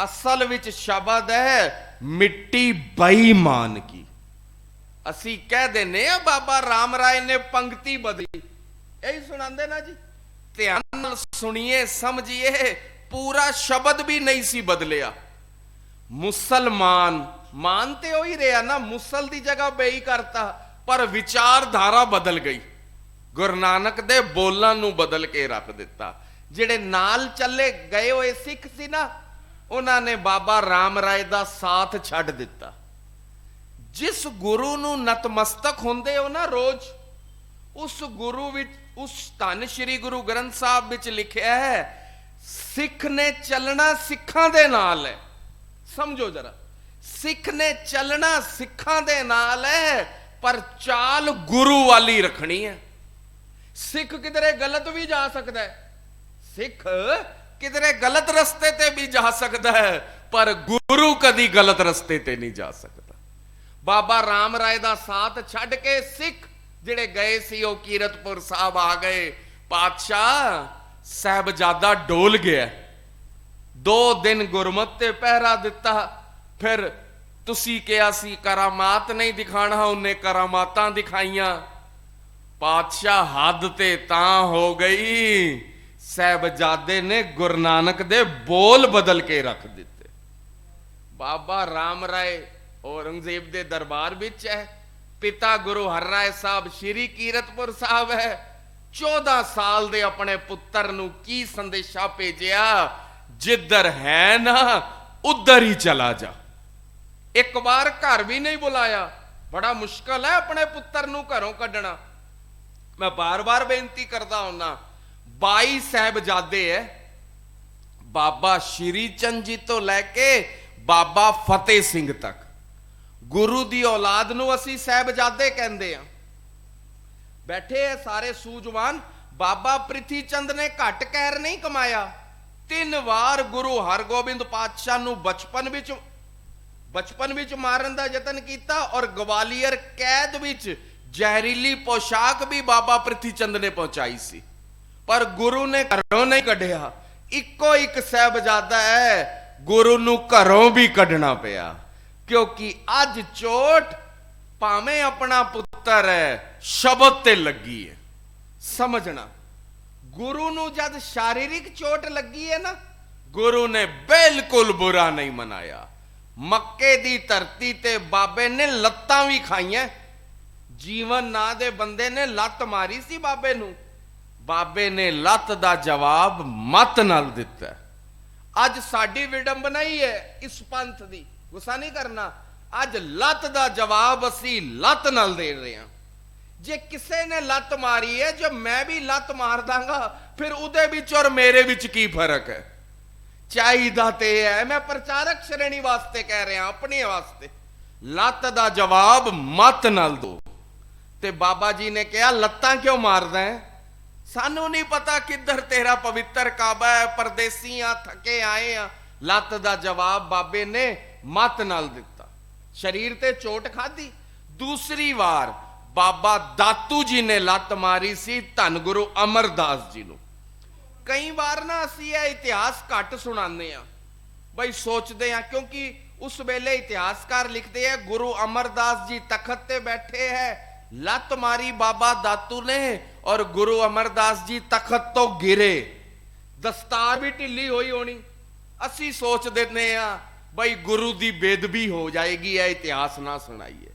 ਅਸਲ ਵਿੱਚ ਸ਼ਬਦ ਹੈ ਮਿੱਟੀ ਬੇਈਮਾਨ ਕੀ। ਅਸੀਂ ਕਹਿ ਦਿੰਨੇ ਆ ਬਾਬਾ ਰਾਮ ਰਾਏ ਨੇ ਪੰਕਤੀ ਬਦਲੀ, ਇਹੀ ਸੁਣਾਉਂਦੇ ਨਾ ਜੀ। ਧਿਆਨ ਨਾਲ ਸੁਣੀਏ, ਸਮਝੀਏ, ਪੂਰਾ ਸ਼ਬਦ ਵੀ ਨਹੀਂ ਸੀ ਬਦਲਿਆ। ਮੁਸਲਮਾਨ, ਮਾਨ ਤੇ ਹੋ ਹੀ ਰਿਹਾ ਨਾ, ਮੁਸਲ ਦੀ ਜਗ੍ਹਾ ਬੇਈ ਕਰਤਾ, ਪਰ ਵਿਚਾਰਧਾਰਾ ਬਦਲ ਗਈ। ਗੁਰੂ ਨਾਨਕ ਦੇ ਬੋਲਾਂ ਨੂੰ ਬਦਲ ਕੇ ਰੱਖ ਦਿੱਤਾ। ਜਿਹੜੇ ਨਾਲ ਚੱਲੇ ਗਏ ਹੋਏ ਸਿੱਖ ਸੀ ਨਾ, ਉਹਨਾਂ ਨੇ ਬਾਬਾ ਰਾਮ ਰਾਏ ਦਾ ਸਾਥ ਛੱਡ ਦਿੱਤਾ। ਜਿਸ ਗੁਰੂ ਨੂੰ ਨਤਮਸਤਕ ਹੁੰਦੇ ਹੋ ਨਾ ਰੋਜ਼, ਉਸ ਗੁਰੂ ਵਿੱਚ, ਉਸ ਧੰਨ ਸ਼੍ਰੀ ਗੁਰੂ ਗ੍ਰੰਥ ਸਾਹਿਬ ਵਿੱਚ ਲਿਖਿਆ ਹੈ ਸਿੱਖ ਨੇ ਚੱਲਣਾ ਸਿੱਖਾਂ ਦੇ ਨਾਲ ਹੈ। ਸਮਝੋ ਜਰਾ, ਸਿੱਖ ਨੇ ਚੱਲਣਾ ਸਿੱਖਾਂ ਦੇ ਨਾਲ ਹੈ, ਪਰ ਚਾਲ ਗੁਰੂ ਵਾਲੀ ਰੱਖਣੀ ਹੈ। ਸਿੱਖ ਕਿਧਰੇ ਗਲਤ ਵੀ ਜਾ ਸਕਦਾ ਹੈ, ਸਿੱਖ ਕਿਧਰੇ ਗਲਤ ਰਸਤੇ ਤੇ ਵੀ ਜਾ ਸਕਦਾ ਹੈ, ਪਰ ਗੁਰੂ ਕਦੀ ਗਲਤ ਰਸਤੇ ਤੇ ਨਹੀਂ ਜਾ ਸਕਦਾ। ਬਾਬਾ ਰਾਮ ਰਾਏ ਦਾ ਸਾਥ ਛੱਡ ਕੇ ਸਿੱਖ ਜਿਹੜੇ ਗਏ ਸੀ, ਉਹ ਕੀਰਤਪੁਰ ਸਾਹਿਬ ਆ ਗਏ। ਪਾਤਸ਼ਾਹ ਸਾਹਿਬਜ਼ਾਦਾ ਡੋਲ ਗਿਆ, 2 ਦਿਨ ਗੁਰਮਤਿ ਤੇ ਪਹਿਰਾ ਦਿੱਤਾ। ਫਿਰ ਤੁਸੀਂ ਕਿਹਾ ਸੀ ਕਰਾਮਾਤ ਨਹੀਂ ਦਿਖਾਣਾ, ਉਹਨੇ ਕਰਾਮਾਤਾਂ ਦਿਖਾਈਆਂ। ਪਾਤਸ਼ਾਹ ਹੱਦ ਤੇ ਤਾਂ ਹੋ ਗਈ, ਸਾਹਿਬਜ਼ਾਦੇ ਨੇ ਗੁਰੂ ਨਾਨਕ ਦੇ ਬੋਲ ਬਦਲ ਕੇ ਰੱਖ ਦਿੱਤੇ। ਬਾਬਾ ਰਾਮ ਰਾਏ ਔਰੰਗਜ਼ੇਬ ਦੇ ਦਰਬਾਰ ਵਿੱਚ ਹੈ, ਪਿਤਾ ਗੁਰੂ ਹਰਰਾਏ ਸਾਹਿਬ ਸ਼੍ਰੀ ਕੀਰਤਪੁਰ ਸਾਹਿਬ ਹੈ। 14 ਸਾਲ ਦੇ ਆਪਣੇ ਪੁੱਤਰ ਨੂੰ ਕੀ ਸੰਦੇਸ਼ਾ ਭੇਜਿਆ, ਜਿੱਧਰ ਹੈ ਨਾ ਉਧਰ ਹੀ ਚਲਾ ਜਾ। ਇੱਕ ਵਾਰ ਘਰ ਵੀ ਨਹੀਂ ਬੁਲਾਇਆ। ਬੜਾ ਮੁਸ਼ਕਲ ਹੈ ਆਪਣੇ ਪੁੱਤਰ ਨੂੰ ਘਰੋਂ ਕੱਢਣਾ। ਮੈਂ ਬਾਰ-ਬਾਰ ਬੇਨਤੀ ਕਰਦਾ ਹੁੰਨਾ, 22 ਸਾਹਿਬਜ਼ਾਦੇ ਹੈ, ਬਾਬਾ ਸ਼੍ਰੀ ਚੰਦ ਜੀ ਤੋਂ ਲੈ ਕੇ ਬਾਬਾ ਫਤਿਹ ਸਿੰਘ ਤੱਕ ਗੁਰੂ ਦੀ ਔਲਾਦ ਨੂੰ ਅਸੀਂ ਸਾਹਿਬਜ਼ਾਦੇ ਕਹਿੰਦੇ ਆ। ਬੈਠੇ ਆ ਸਾਰੇ ਸੂਝਵਾਨ। ਬਾਬਾ ਪ੍ਰਿਥੀ ਚੰਦ ਨੇ ਘੱਟ ਕਹਿਰ ਨਹੀਂ ਕਮਾਇਆ। 3 ਵਾਰ ਗੁਰੂ ਹਰਗੋਬਿੰਦ ਪਾਤਸ਼ਾਹ ਨੂੰ ਬਚਪਨ ਵਿੱਚ ਮਾਰਨ ਦਾ ਯਤਨ ਕੀਤਾ, ਔਰ ਗਵਾਲੀਅਰ ਕੈਦ ਵਿੱਚ ਜ਼ਹਿਰੀਲੀ ਪੋਸ਼ਾਕ ਵੀ ਬਾਬਾ ਪ੍ਰਿਥੀ ਚੰਦ ਨੇ ਪਹੁੰਚਾਈ ਸੀ, ਪਰ ਗੁਰੂ ਨੇ ਘਰੋਂ ਨਹੀਂ ਕੱਢਿਆ। ਇੱਕੋ ਇੱਕ ਸਾਹਿਬਜ਼ਾਦਾ ਹੈ, ਗੁਰੂ ਨੂੰ ਘਰੋਂ ਵੀ ਕੱਢਣਾ ਪਿਆ, ਕਿਉਂਕਿ ਅੱਜ ਚੋਟ ਭਾਵੇਂ ਆਪਣਾ ਪੁੱਤਰ ਹੈ, ਸ਼ਬਦ ਤੇ ਲੱਗੀ ਹੈ। ਸਮਝਣਾ, ਗੁਰੂ ਨੂੰ ਜਦ ਸ਼ਾਰੀਰਿਕ ਚੋਟ ਲੱਗੀ ਹੈ ਨਾ, ਗੁਰੂ ਨੇ ਬਿਲਕੁਲ ਬੁਰਾ ਨਹੀਂ ਮਨਾਇਆ। ਮੱਕੇ ਦੀ ਧਰਤੀ ਤੇ ਬਾਬੇ ਨੇ ਲੱਤਾਂ ਵੀ ਖਾਈਆਂ। ਜੀਵਨ ਨਾਂ ਦੇ ਬੰਦੇ ਨੇ ਲੱਤ ਮਾਰੀ ਸੀ ਬਾਬੇ ਨੂੰ, ਬਾਬੇ ਨੇ ਲੱਤ ਦਾ ਜਵਾਬ ਮੱਤ ਨਾਲ ਦਿੱਤਾ। ਅੱਜ ਸਾਡੀ ਵਿਡੰਬਨਾ ਹੀ ਹੈ ਇਸ ਪੰਥ ਦੀ, ਗੁੱਸਾ ਨਹੀਂ ਕਰਨਾ। ਅੱਜ ਲੱਤ ਦਾ ਜਵਾਬ ਅਸੀਂ ਲੱਤ ਨਾਲ ਦੇ ਰਹੇ ਹਾਂ। ਜੇ ਕਿਸੇ ਨੇ ਲੱਤ ਮਾਰੀ ਹੈ, ਜੋ ਮੈਂ ਵੀ ਲੱਤ ਮਾਰ ਦਾਂਗਾ, ਫਿਰ ਉਹਦੇ ਵਿੱਚ ਔਰ ਮੇਰੇ ਵਿੱਚ ਕੀ ਫਰਕ ਹੈ? ਚਾਹੀਦਾ ਤੇ ਹੈ, ਮੈਂ ਪ੍ਰਚਾਰਕ ਸ਼੍ਰੇਣੀ ਵਾਸਤੇ ਕਹਿ ਰਿਹਾ, ਆਪਣੇ ਵਾਸਤੇ, ਲੱਤ ਦਾ ਜਵਾਬ ਮੱਤ ਨਾਲ ਦੋ। ਤੇ ਬਾਬਾ ਜੀ ਨੇ ਕਿਹਾ, ਲੱਤਾਂ ਕਿਉਂ ਮਾਰਦਾ ਹੈ? ਸਾਨੂੰ ਨਹੀਂ ਪਤਾ ਕਿੱਧਰ ਤੇਰਾ ਪਵਿੱਤਰ ਕਾਬਾ ਹੈ, ਪਰਦੇਸੀ ਆ, ਥੱਕੇ ਆਏ ਆ। ਲੱਤ ਦਾ ਜਵਾਬ ਬਾਬੇ ਨੇ ਮੱਤ ਨਾਲ ਦਿੱਤਾ। ਸਰੀਰ ਤੇ ਚੋਟ ਖਾਧੀ। ਦੂਸਰੀ ਵਾਰ ਬਾਬਾ ਦਾਤੂ ਜੀ ਨੇ ਲੱਤ ਮਾਰੀ ਸੀ ਧੰਨ ਗੁਰੂ ਅਮਰਦਾਸ ਜੀ ਨੂੰ। ਕਈ ਵਾਰ ਨਾ ਅਸੀਂ ਇਹ ਇਤਿਹਾਸ ਘੱਟ ਸੁਣਾਉਂਦੇ ਆ, ਬਈ ਸੋਚਦੇ ਆ, ਕਿਉਂਕਿ ਉਸ ਵੇਲੇ ਇਤਿਹਾਸਕਾਰ ਲਿਖਦੇ ਆ ਗੁਰੂ ਅਮਰਦਾਸ ਜੀ ਤਖਤ ਤੇ ਬੈਠੇ ਹੈ, ਲੱਤ ਮਾਰੀ ਬਾਬਾ ਦਾਤੂ ਨੇ, ਔਰ ਗੁਰੂ ਅਮਰਦਾਸ ਜੀ ਤਖਤ ਤੋਂ ਗਿਰੇ, ਦਸਤਾਰ ਵੀ ਢਿੱਲੀ ਹੋਈ ਹੋਣੀ। ਅਸੀਂ ਸੋਚ ਦਿੰਦੇ ਆ ਬਈ ਗੁਰੂ ਦੀ ਬੇਦਬੀ ਹੋ ਜਾਏਗੀ, ਇਹ ਇਤਿਹਾਸ ਨਾ ਸੁਣਾਈਏ।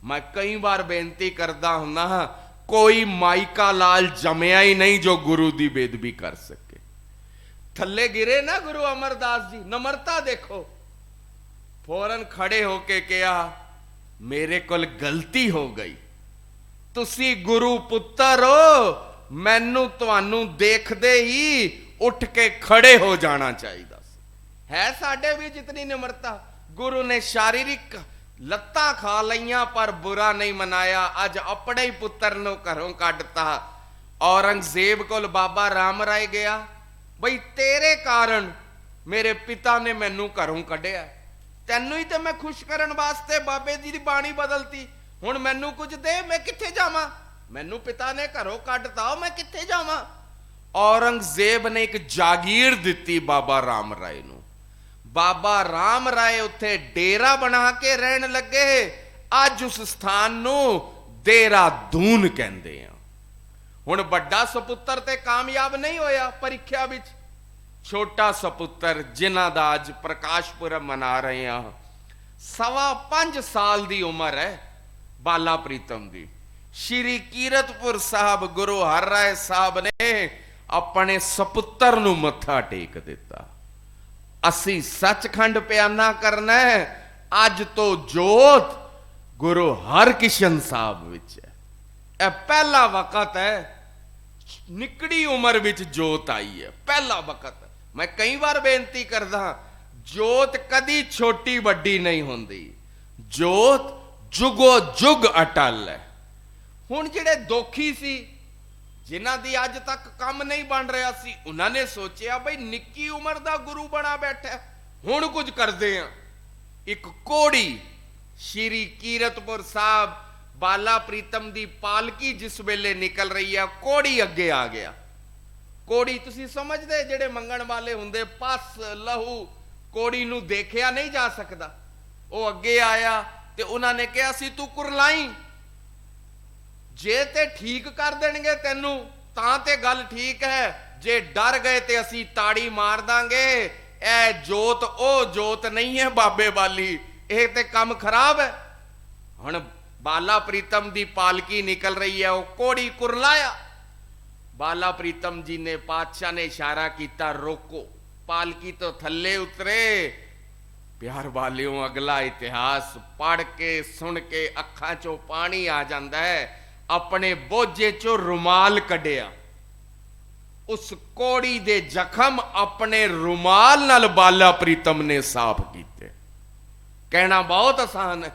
ਮੈਂ ਕਈ ਵਾਰ ਬੇਨਤੀ ਕਰਦਾ ਹੁੰਦਾ, ਕੋਈ ਮਾਈਕਾ ਲਾਲ ਜੰਮਿਆ ਹੀ ਨਹੀਂ ਜੋ ਗੁਰੂ ਦੀ ਬੇਦਬੀ ਕਰ ਸਕੇ। ਥੱਲੇ ਗਿਰੇ ਨਾ ਗੁਰੂ ਅਮਰਦਾਸ ਜੀ, ਨਮਰਤਾ ਦੇਖੋ। ਫੌਰਨ ਖੜੇ ਹੋ ਕੇ ਕਿਹਾ, ਮੇਰੇ ਕੋਲ ਗਲਤੀ ਹੋ ਗਈ, ਤੁਸੀਂ ਗੁਰੂ ਪੁੱਤਰ ਹੋ, ਮੈਨੂੰ ਤੁਹਾਨੂੰ ਦੇਖਦੇ ਹੀ ਉੱਠ ਕੇ ਖੜੇ ਹੋ ਜਾਣਾ ਚਾਹੀਦਾ ਸੀ। ਹੈ ਸਾਡੇ ਵਿੱਚ ਇਤਨੀ ਨਿਮਰਤਾ? ਗੁਰੂ ਨੇ ਸ਼ਾਰੀਰਿਕ ਲੱਤਾਂ ਖਾ ਲਈਆਂ ਪਰ ਬੁਰਾ ਨਹੀਂ ਮਨਾਇਆ। ਅੱਜ ਆਪਣੇ ਹੀ ਪੁੱਤਰ ਨੂੰ ਘਰੋਂ ਕੱਢਤਾ। ਔਰੰਗਜ਼ੇਬ ਕੋਲ ਬਾਬਾ ਰਾਮ ਰਾਏ ਗਿਆ, ਬਈ ਤੇਰੇ ਕਾਰਨ ਮੇਰੇ ਪਿਤਾ ਨੇ ਮੈਨੂੰ ਘਰੋਂ ਕੱਢਿਆ, ਤੈਨੂੰ ਹੀ ਤੇ ਮੈਂ ਖੁਸ਼ ਕਰਨ ਵਾਸਤੇ ਬਾਬੇ ਜੀ ਦੀ ਬਾਣੀ ਬਦਲਤੀ, ਹੁਣ ਮੈਨੂੰ ਕੁਝ ਦੇ, ਮੈਂ ਕਿੱਥੇ ਜਾਵਾਂ? ਮੈਨੂੰ ਪਿਤਾ ਨੇ ਘਰੋਂ ਕੱਢਤਾ, ਮੈਂ ਕਿੱਥੇ ਜਾਵਾਂ? ਔਰੰਗਜ਼ੇਬ ਨੇ ਇੱਕ ਜਾਗੀਰ ਦਿੱਤੀ ਬਾਬਾ ਰਾਮ ਰਾਏ ਨੂੰ। ਬਾਬਾ ਰਾਮ ਰਾਏ ਉੱਥੇ ਡੇਰਾ ਬਣਾ ਕੇ ਰਹਿਣ ਲੱਗੇ। ਅੱਜ ਉਸ ਸਥਾਨ ਨੂੰ ਦੇਹਰਾਦੂਨ ਕਹਿੰਦੇ ਆ। ਹੁਣ ਵੱਡਾ ਸਪੁੱਤਰ ਤੇ ਕਾਮਯਾਬ ਨਹੀਂ ਹੋਇਆ ਪ੍ਰੀਖਿਆ ਵਿੱਚ, ਛੋਟਾ ਸਪੁੱਤਰ ਜਿਨ੍ਹਾਂ ਦਾ ਅੱਜ ਪ੍ਰਕਾਸ਼ ਪੁਰਬ ਮਨਾ ਰਹੇ ਆ, 5.25 ਸਾਲ ਦੀ ਉਮਰ ਹੈ ਬਾਲਾ ਪ੍ਰੀਤਮ ਦੀ। ਸ਼੍ਰੀ ਕੀਰਤਪੁਰ ਸਾਹਿਬ ਗੁਰੂ ਹਰ ਰਾਏ ਸਾਹਿਬ ਨੇ ਆਪਣੇ ਸਪੁੱਤਰ ਨੂੰ ਮੱਥਾ ਟੇਕ ਦਿੱਤਾ। ਅਸੀਂ ਸੱਚਖੰਡ ਪਿਆਨਾ ਕਰਨਾ ਹੈ। ਅੱਜ ਤੋਂ ਜੋਤ ਗੁਰੂ ਹਰਕ੍ਰਿਸ਼ਨ ਸਾਹਿਬ ਵਿੱਚ ਹੈ। ਇਹ ਪਹਿਲਾ ਵਕਤ ਹੈ, ਨਿਕੜੀ ਉਮਰ ਵਿੱਚ ਜੋਤ ਆਈ ਹੈ, ਪਹਿਲਾ ਵਕਤ। ਮੈਂ ਕਈ ਵਾਰ ਬੇਨਤੀ ਕਰਦਾ, ਜੋਤ ਕਦੀ ਛੋਟੀ ਵੱਡੀ ਨਹੀਂ ਹੁੰਦੀ, ਜੋਤ ਜੁਗੋ ਜੁਗ ਅਟਲ ਹੈ। ਹੁਣ ਜਿਹੜੇ ਦੋਖੀ ਸੀ, ਜਿਨ੍ਹਾਂ ਦੀ ਅੱਜ ਤੱਕ ਕੰਮ ਨਹੀਂ ਬਣ ਰਿਹਾ ਸੀ, ਉਹਨਾਂ ਨੇ ਸੋਚਿਆ ਬਈ ਨਿੱਕੀ ਉਮਰ ਦਾ ਗੁਰੂ ਬਣਾ ਬੈਠਾ, ਹੁਣ ਕੁਝ ਕਰਦੇ ਆ। ਇੱਕ ਕੋੜੀ ਸ਼੍ਰੀ ਕੀਰਤਪੁਰ ਸਾਹਿਬ ਬਾਲਾ ਪ੍ਰੀਤਮ ਦੀ ਪਾਲਕੀ ਜਿਸ ਵੇਲੇ ਨਿਕਲ ਰਹੀ ਹੈ, ਕੋੜੀ ਅੱਗੇ ਆ ਗਿਆ। ਕੋੜੀ ਤੁਸੀਂ ਸਮਝਦੇ, ਜਿਹੜੇ ਮੰਗਣ ਵਾਲੇ ਹੁੰਦੇ, ਪਸ ਲਹੂ, ਕੋੜੀ ਨੂੰ ਦੇਖਿਆ ਨਹੀਂ ਜਾ ਸਕਦਾ। ਉਹ ਅੱਗੇ ਆਇਆ ਤੇ ਉਹਨਾਂ ਨੇ ਕਿਹਾ ਸੀ ਤੂੰ ਕੁਰਲਾਈ, ਜੇ ਤੇ ਠੀਕ ਕਰ ਦੇਣਗੇ ਤੈਨੂੰ ਤਾਂ ਤੇ ਗੱਲ ਠੀਕ ਹੈ, ਜੇ ਡਰ ਗਏ ਤੇ ਅਸੀਂ ਤਾੜੀ ਮਾਰ ਦਾਂਗੇ। ਇਹ ਜੋਤ ਉਹ ਜੋਤ ਨਹੀਂ ਹੈ ਬਾਬੇ ਵਾਲੀ, ਇਹ ਤੇ ਕੰਮ ਖਰਾਬ ਹੈ। ਹੁਣ ਬਾਲਾ ਪ੍ਰੀਤਮ ਦੀ ਪਾਲਕੀ ਨਿਕਲ ਰਹੀ ਹੈ, ਉਹ ਕੋੜੀ ਕੁਰਲਾਇਆ। ਬਾਲਾ ਪ੍ਰੀਤਮ ਜੀ ਨੇ, ਪਾਤਸ਼ਾਹ ਨੇ ਇਸ਼ਾਰਾ ਕੀਤਾ, ਰੋਕੋ। ਪਾਲਕੀ ਤੋਂ ਥੱਲੇ ਉਤਰੇ। ਪਿਆਰ ਵਾਲਿਓ, ਅਗਲਾ ਇਤਿਹਾਸ ਪੜ੍ਹ ਕੇ ਸੁਣ ਕੇ ਅੱਖਾਂ ਚੋਂ ਪਾਣੀ ਆ ਜਾਂਦਾ ਹੈ। ਆਪਣੇ ਬੋਝੇ ਚੋਂ ਰੁਮਾਲ ਕੱਢਿਆ, ਉਸ ਕੋੜੀ ਦੇ ਜ਼ਖਮ ਆਪਣੇ ਰੁਮਾਲ ਨਾਲ ਬਾਲਾ ਪ੍ਰੀਤਮ ਨੇ ਸਾਫ਼ ਕੀਤੇ। ਕਹਿਣਾ ਬਹੁਤ ਆਸਾਨ ਹੈ,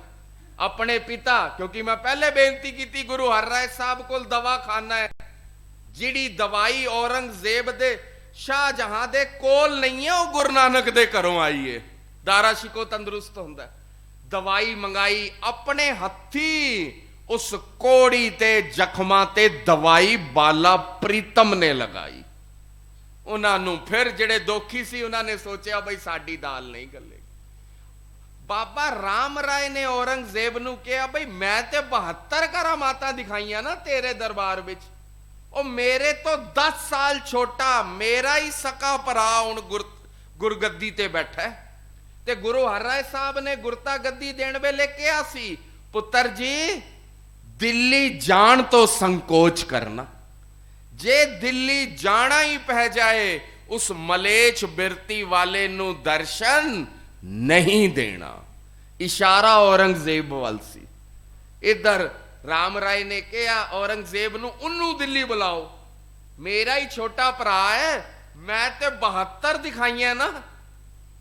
अपने पिता, क्योंकि मैं पहले बेनती की थी गुरु हरराय साहब को दवाखाना है, जिड़ी दवाई औरंगजेब दे शाहजहां दे कोल नहीं है, वो गुरु नानक दे घरों आई है। दारा शिको तंदुरुस्त होंदा, दवाई मंगाई अपने हथी, उस कोड़ी ते जख्मां ते दवाई बाला प्रीतम ने लगाई। उन्होंने फिर जेड़े दोखी सी उन्होंने सोचा बई साडी दाल नहीं गलेगी। बाबा राम राय ने औरंगजेब नूं कहा बई मैं ते 72 करामातां दिखाइयां ना तेरे दरबार विच, ओ मेरे तो 10 साल छोटा मेरा ही सका भरा हुण गुरगद्दी ते बैठा है। ते गुरु हरराय साहब ने गुरता गद्दी देण वेले कहा सी, पुत्र जी दिल्ली जान तो संकोच करना, जे दिल्ली जाना ही पै जाए उस मलेच्छ बिरती वाले नूं दर्शन नहीं देना। इशारा औरंगजेब वाल सी। इधर राम राय ने कहा औरंगजेब नूं उन्नू दिल्ली बुलाओ, मेरा ही छोटा भरा है, मैं ते 72 दिखाइया ना,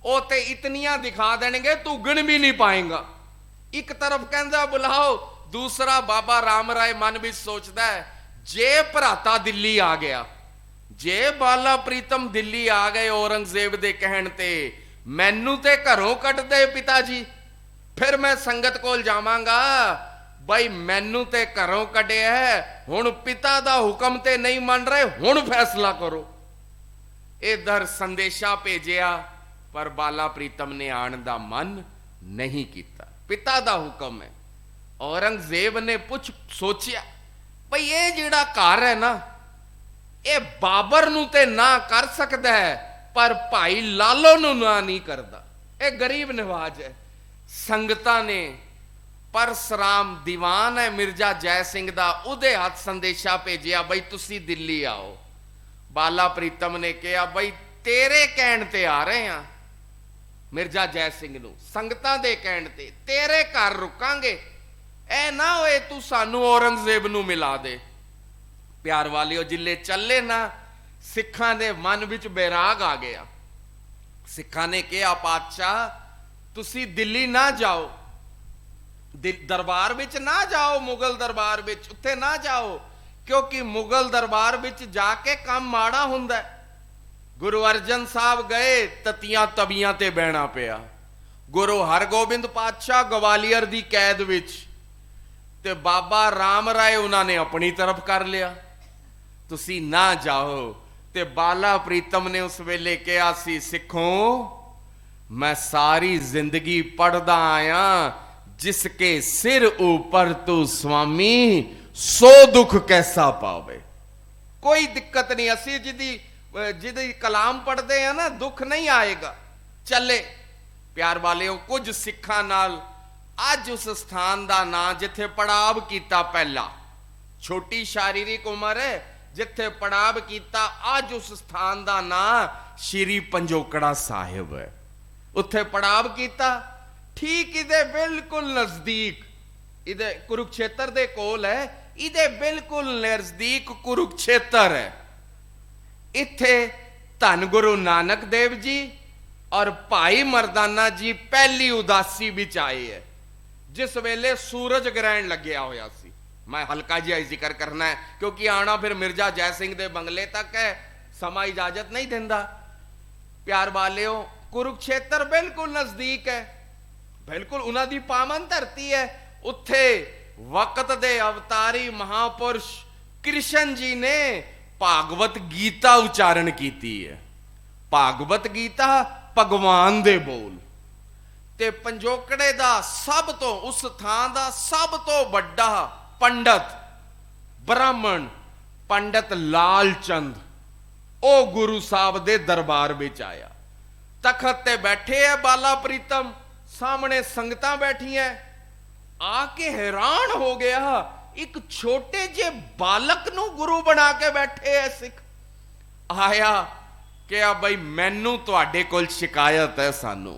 ओ ते इतनियां दिखा देंगे तू गिन भी नहीं पाएगा। एक तरफ कहंदा बुलाओ, दूसरा बाबा राम राय मन विच सोचदा है जे भराता दिल्ली आ गया, जे बाला प्रीतम दिल्ली आ गए औरंगजेब दे कहण ते, मैनू ते घरों कट दे पिता जी, फिर मैं संगत कोल जावांगा, बई मैनू ते घरों कढ़िया है, हुण पिता दा हुक्म ते नहीं मन रहे, हुण फैसला करो। इधर संदेशा भेजिया पर बाला प्रीतम ने आण दा मन नहीं किया, पिता दा हुक्म है। औरंगजेब ने कुछ सोचिया बई ये जिहड़ा घर है ना, ये बाबर नूं ते ना कर सकदा है पर भाई लालो नूं ना नहीं करदा, ये गरीब नवाज है। संगतां ने परसराम दीवान है मिर्जा जय सिंह दा, उहदे हाथ संदेशा भेजिया बई तुसी दिल्ली आओ। बाला प्रीतम ने कहा बई तेरे कहण ते आ रहे हैं, मिर्जा जय सिंह नूं संगतां दे कहण ते तेरे घर रुकांगे, ऐ ना होए तू सानू औरंगजेब नूं मिला दे। प्यार वालियो जिले चले ना, सिखां दे मन विच बैराग आ गया। सिखां ने कहा पातशाह तुसी दिल्ली ना जाओ, दरबार विच ना जाओ, मुगल दरबार विच उत्थे ना जाओ, क्योंकि मुगल दरबार विच जाके काम माड़ा हुंदा है। गुरु अर्जन साहब गए, ततियां तवियां ते बहना पिया। गुरु हरगोबिंद पातशाह गवालियर दी कैद विच, ते बाबा राम राय उन्होंने अपनी तरफ कर लिया, तुसी ना जाओ। ते बाला प्रीतम ने उस वेले कहा सी, सिखों मैं सारी जिंदगी पढ़दा आया, जिसके सिर ऊपर तू स्वामी सो दुख कैसा पावे। कोई दिक्कत नहीं, असी जिदी कलाम पढ़ते हैं ना दुख नहीं आएगा। चले प्यार वाले कुछ सिखा नाल अज उस स्थान का नाम जिथे पड़ाव किया, पहला छोटी शारीरिक उम्र है, जिथे पड़ाव किया, अज उस स्थान का नाम श्री पंजोकड़ा साहिब है। उत्थे पड़ाव किया, ठीक इदे बिल्कुल नजदीक, इदे कुरुक्षेत्र दे कोल है, इदे बिल्कुल नजदीक कुरुक्षेत्र है। इत्थे धन गुरु नानक देव जी और भाई मर्दाना जी पहली उदासी विच आए है, जिस वेले सूरज ग्रहण लग्या होया सी। मैं हल्का जिहा जिक्र करना है क्योंकि आना फिर मिर्जा जय सिंह दे बंगले तक है, समा इजाजत नहीं देंदा। प्यार वालियो कुरुक्षेत्र बिल्कुल नजदीक है, बिल्कुल उन्हां दी पावन धरती है। उत्थे वक्त दे अवतारी महापुरुष कृष्ण जी ने भागवत गीता उच्चारण की है। भागवत गीता भगवान दे बोल ते पंजोकड़े दा सब तो उस थां दा सब तो बड़ा पंडित ब्राह्मण पंडित लाल चंद ओ गुरु साहब दे दरबार विच आया। तखत ते बैठे है बाला प्रीतम, सामने संगतां बैठी है। आके हैरान हो गया, एक छोटे जे बालक नू गुरु बना के बैठे है सिख। आया क्या बई मैनू तुहाडे कोल शिकायत है सानू।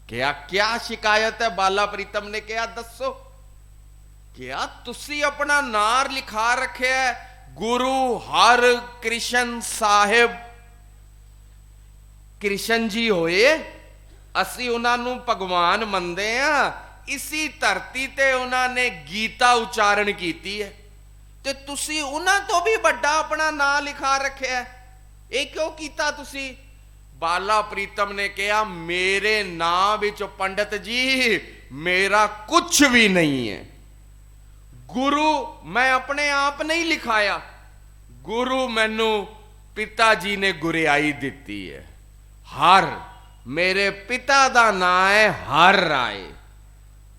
क्या शिकायत है? बाला प्रीतम ने कहा दसो। क्या तुसी अपना नार लिखा रखे है गुरु हर कृष्ण साहिब, कृष्ण जी होए, असी उन्होंने भगवान मनते हैं, इसी धरती ते उन्होंने गीता उच्चारण की है, ते तुसी उन्हां तो भी बड़ा अपना नाम लिखा रखिया, ये क्यों कीता तुसी? बाला प्रीतम ने कहा, मेरे नाम विच पंडित जी मेरा कुछ भी नहीं है। गुरु मैं अपने आप नहीं लिखाया, गुरु मैनू पिता जी ने गुरियाई दिती है। हर मेरे पिता दा नाम है हर राय।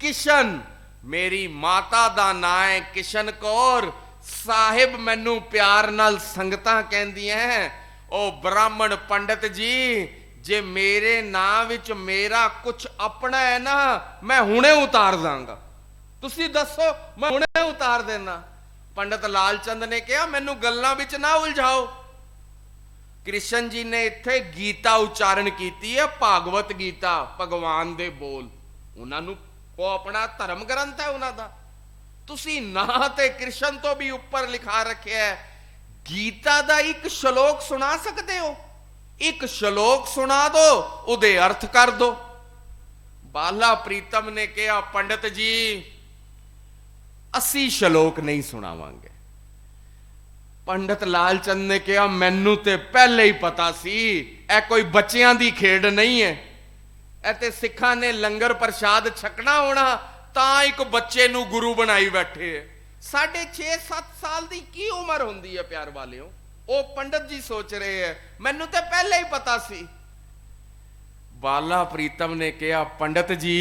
किशन मेरी माता दा नाम है किशन कौर। साहिब मैनू प्यार नाल संगतां कहंदियां हैं, ओ ब्राह्मण पंडित जी जे मेरे नाम विच मेरा कुछ अपना है ना, मैं हुणे उतार दांगा। तुसी दसो, मैं हुणे उतार देना। पंडित लालचंद ने कहा, मैनू गल्लां विच ना उलझाओ। कृष्ण जी ने इत्थे गीता उच्चारण कीती है, भागवत गीता, भगवान दे बोल। उन्होंने वो अपना धर्म ग्रंथ है उन्हों का। तुसी ना ते कृष्ण तो भी उपर लिखा रखे है। गीता दा एक श्लोक सुना सकते हो? एक श्लोक सुना दो, उदे अर्थ कर दो। बाला प्रीतम ने कहा, पंडित जी असी श्लोक नहीं सुनावांगे। पंडित लालचंद ने कहा, मैनू ते पहले ही पता सी ए कोई बच्चियां दी खेड नहीं है, ए ते सिखां ने लंगर प्रसाद छकना होना तां एक बच्चे नू गुरु बनाई बैठे है। 6.5-7 साल की की उम्र होंदी है प्यार वालियों, ओ पंडित जी सोच रहे हैं मैनू ते पहले ही पता सी। बाला प्रीतम ने कहा, पंडित जी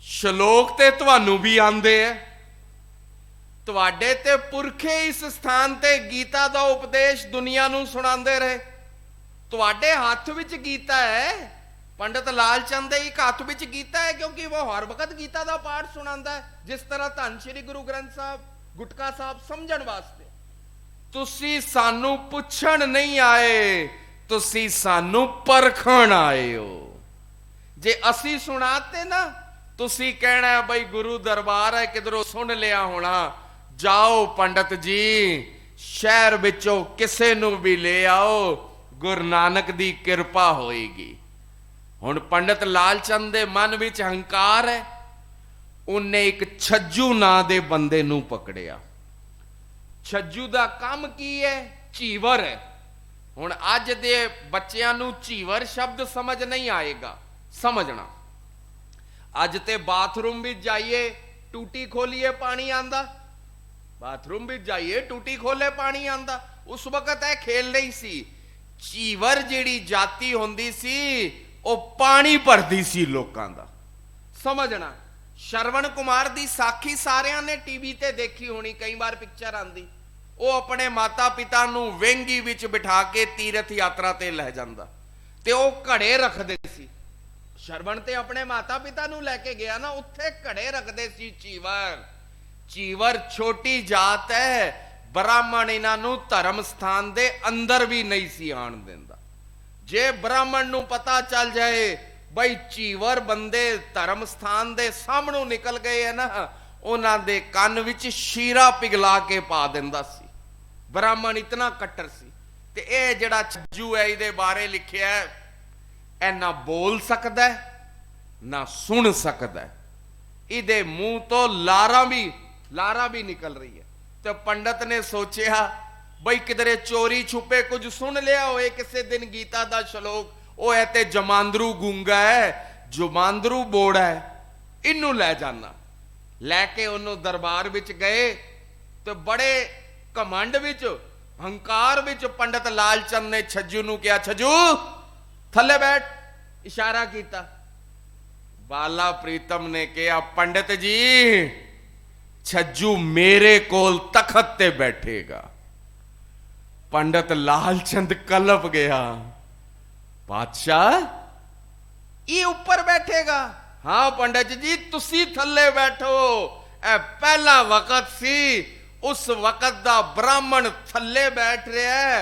श्लोक ते तुहानू भी आंदे है, तुहाडे ते पुरखे इस स्थान ते गीता दा उपदेश दुनिया नू सुनांदे रहे, तुहाडे हाथ विच गीता है। पंडित लालचंद दे एक हाथ विच गीता है, क्योंकि वो हर वक्त गीता दा पाठ सुनांदा है, जिस तरह धन श्री गुरु ग्रंथ साहब गुटका साहब समझण वास्ते। तुसी सानू पुछण नहीं आए, तुसी सानू परखण आए हो। जे असी सुनाते ना, तुसी कहना है भाई गुरु दरबार है, किधरों सुन लिया होना। जाओ पंडित जी शहर विचों किसे नू भी ले आओ, गुरु नानक दी किरपा होएगी। हुण पंडित लालचंद दे मन विच हंकार है, उन्हें एक छज्जू नां दे बंदे नू पकड़िया। छज्जू दा काम की है? चीवर है। हुण अज दे बच्चियां नू चीवर शब्द समझ नहीं आएगा, समझना। अज ते बाथरूम भी जाइए टूटी खोलिए पानी आंदा, बाथरूम भी जाइए टूटी खोले पानी आंदा। उस वक्त है खेल नहीं सी। चीवर जिहड़ी जाति होंदी सी ओ पानी भरदी सी लोकां दा, समझना। श्रवण कुमार दी साखी सारियां ने टीवी ते देखी होनी, कई बार पिक्चर आंदी। वो अपने माता पिता नू वेंगी विच बिठा के तीरथ यात्रा ते लै जांदा, ते ओ घड़े रखदे सी। श्रवण ते अपने माता पिता नू लैके गया ना, उत्थे घड़े रखदे सी चीवर। चीवर छोटी जात है, ब्राह्मण इन्हां नू धर्म स्थान दे अंदर भी नहीं सी आण दिंदा। जे ब्राह्मण नू पता चल जाए बई चीवर बंदे धर्म स्थान दे सामणों निकल गए है ना, उन्हां दे कन विच शीरा पिघला के पा दिंदा सी। ब्राह्मण इतना कट्टर सी। ते ए जिहड़ा छज्जू है, इहदे बारे लिखिया है, ए ना बोल सकदा है ना सुन सकदा है, इहदे मुंह तो लारा भी निकल रही है। तो पंडित ने सोचिया बई किधरे चोरी छुपे कुछ सुन लिया होए किसी दिन गीता दा श्लोक। ओ है ते जमांदरू गूंगा है, जमांदरू बोड़ा है, इनू लै जाना। लैके उन्हों दरबार विच गए तो बड़े घमंड विच हंकार विच पंडित लालचंद ने छज्जू नू कहा, छज्जू थले बैठ, इशारा किया। बाला प्रीतम ने कहा, पंडित जी छज्जू मेरे कोल तखत ते बैठेगा। पंडित लालचंद कलप गया, बादशाह ये ऊपर बैठेगा? हाँ पंडित जी तुसी थले बैठो, ए पहला वक्त सी, उस वक्त दा ब्राह्मण थले बैठ रहा है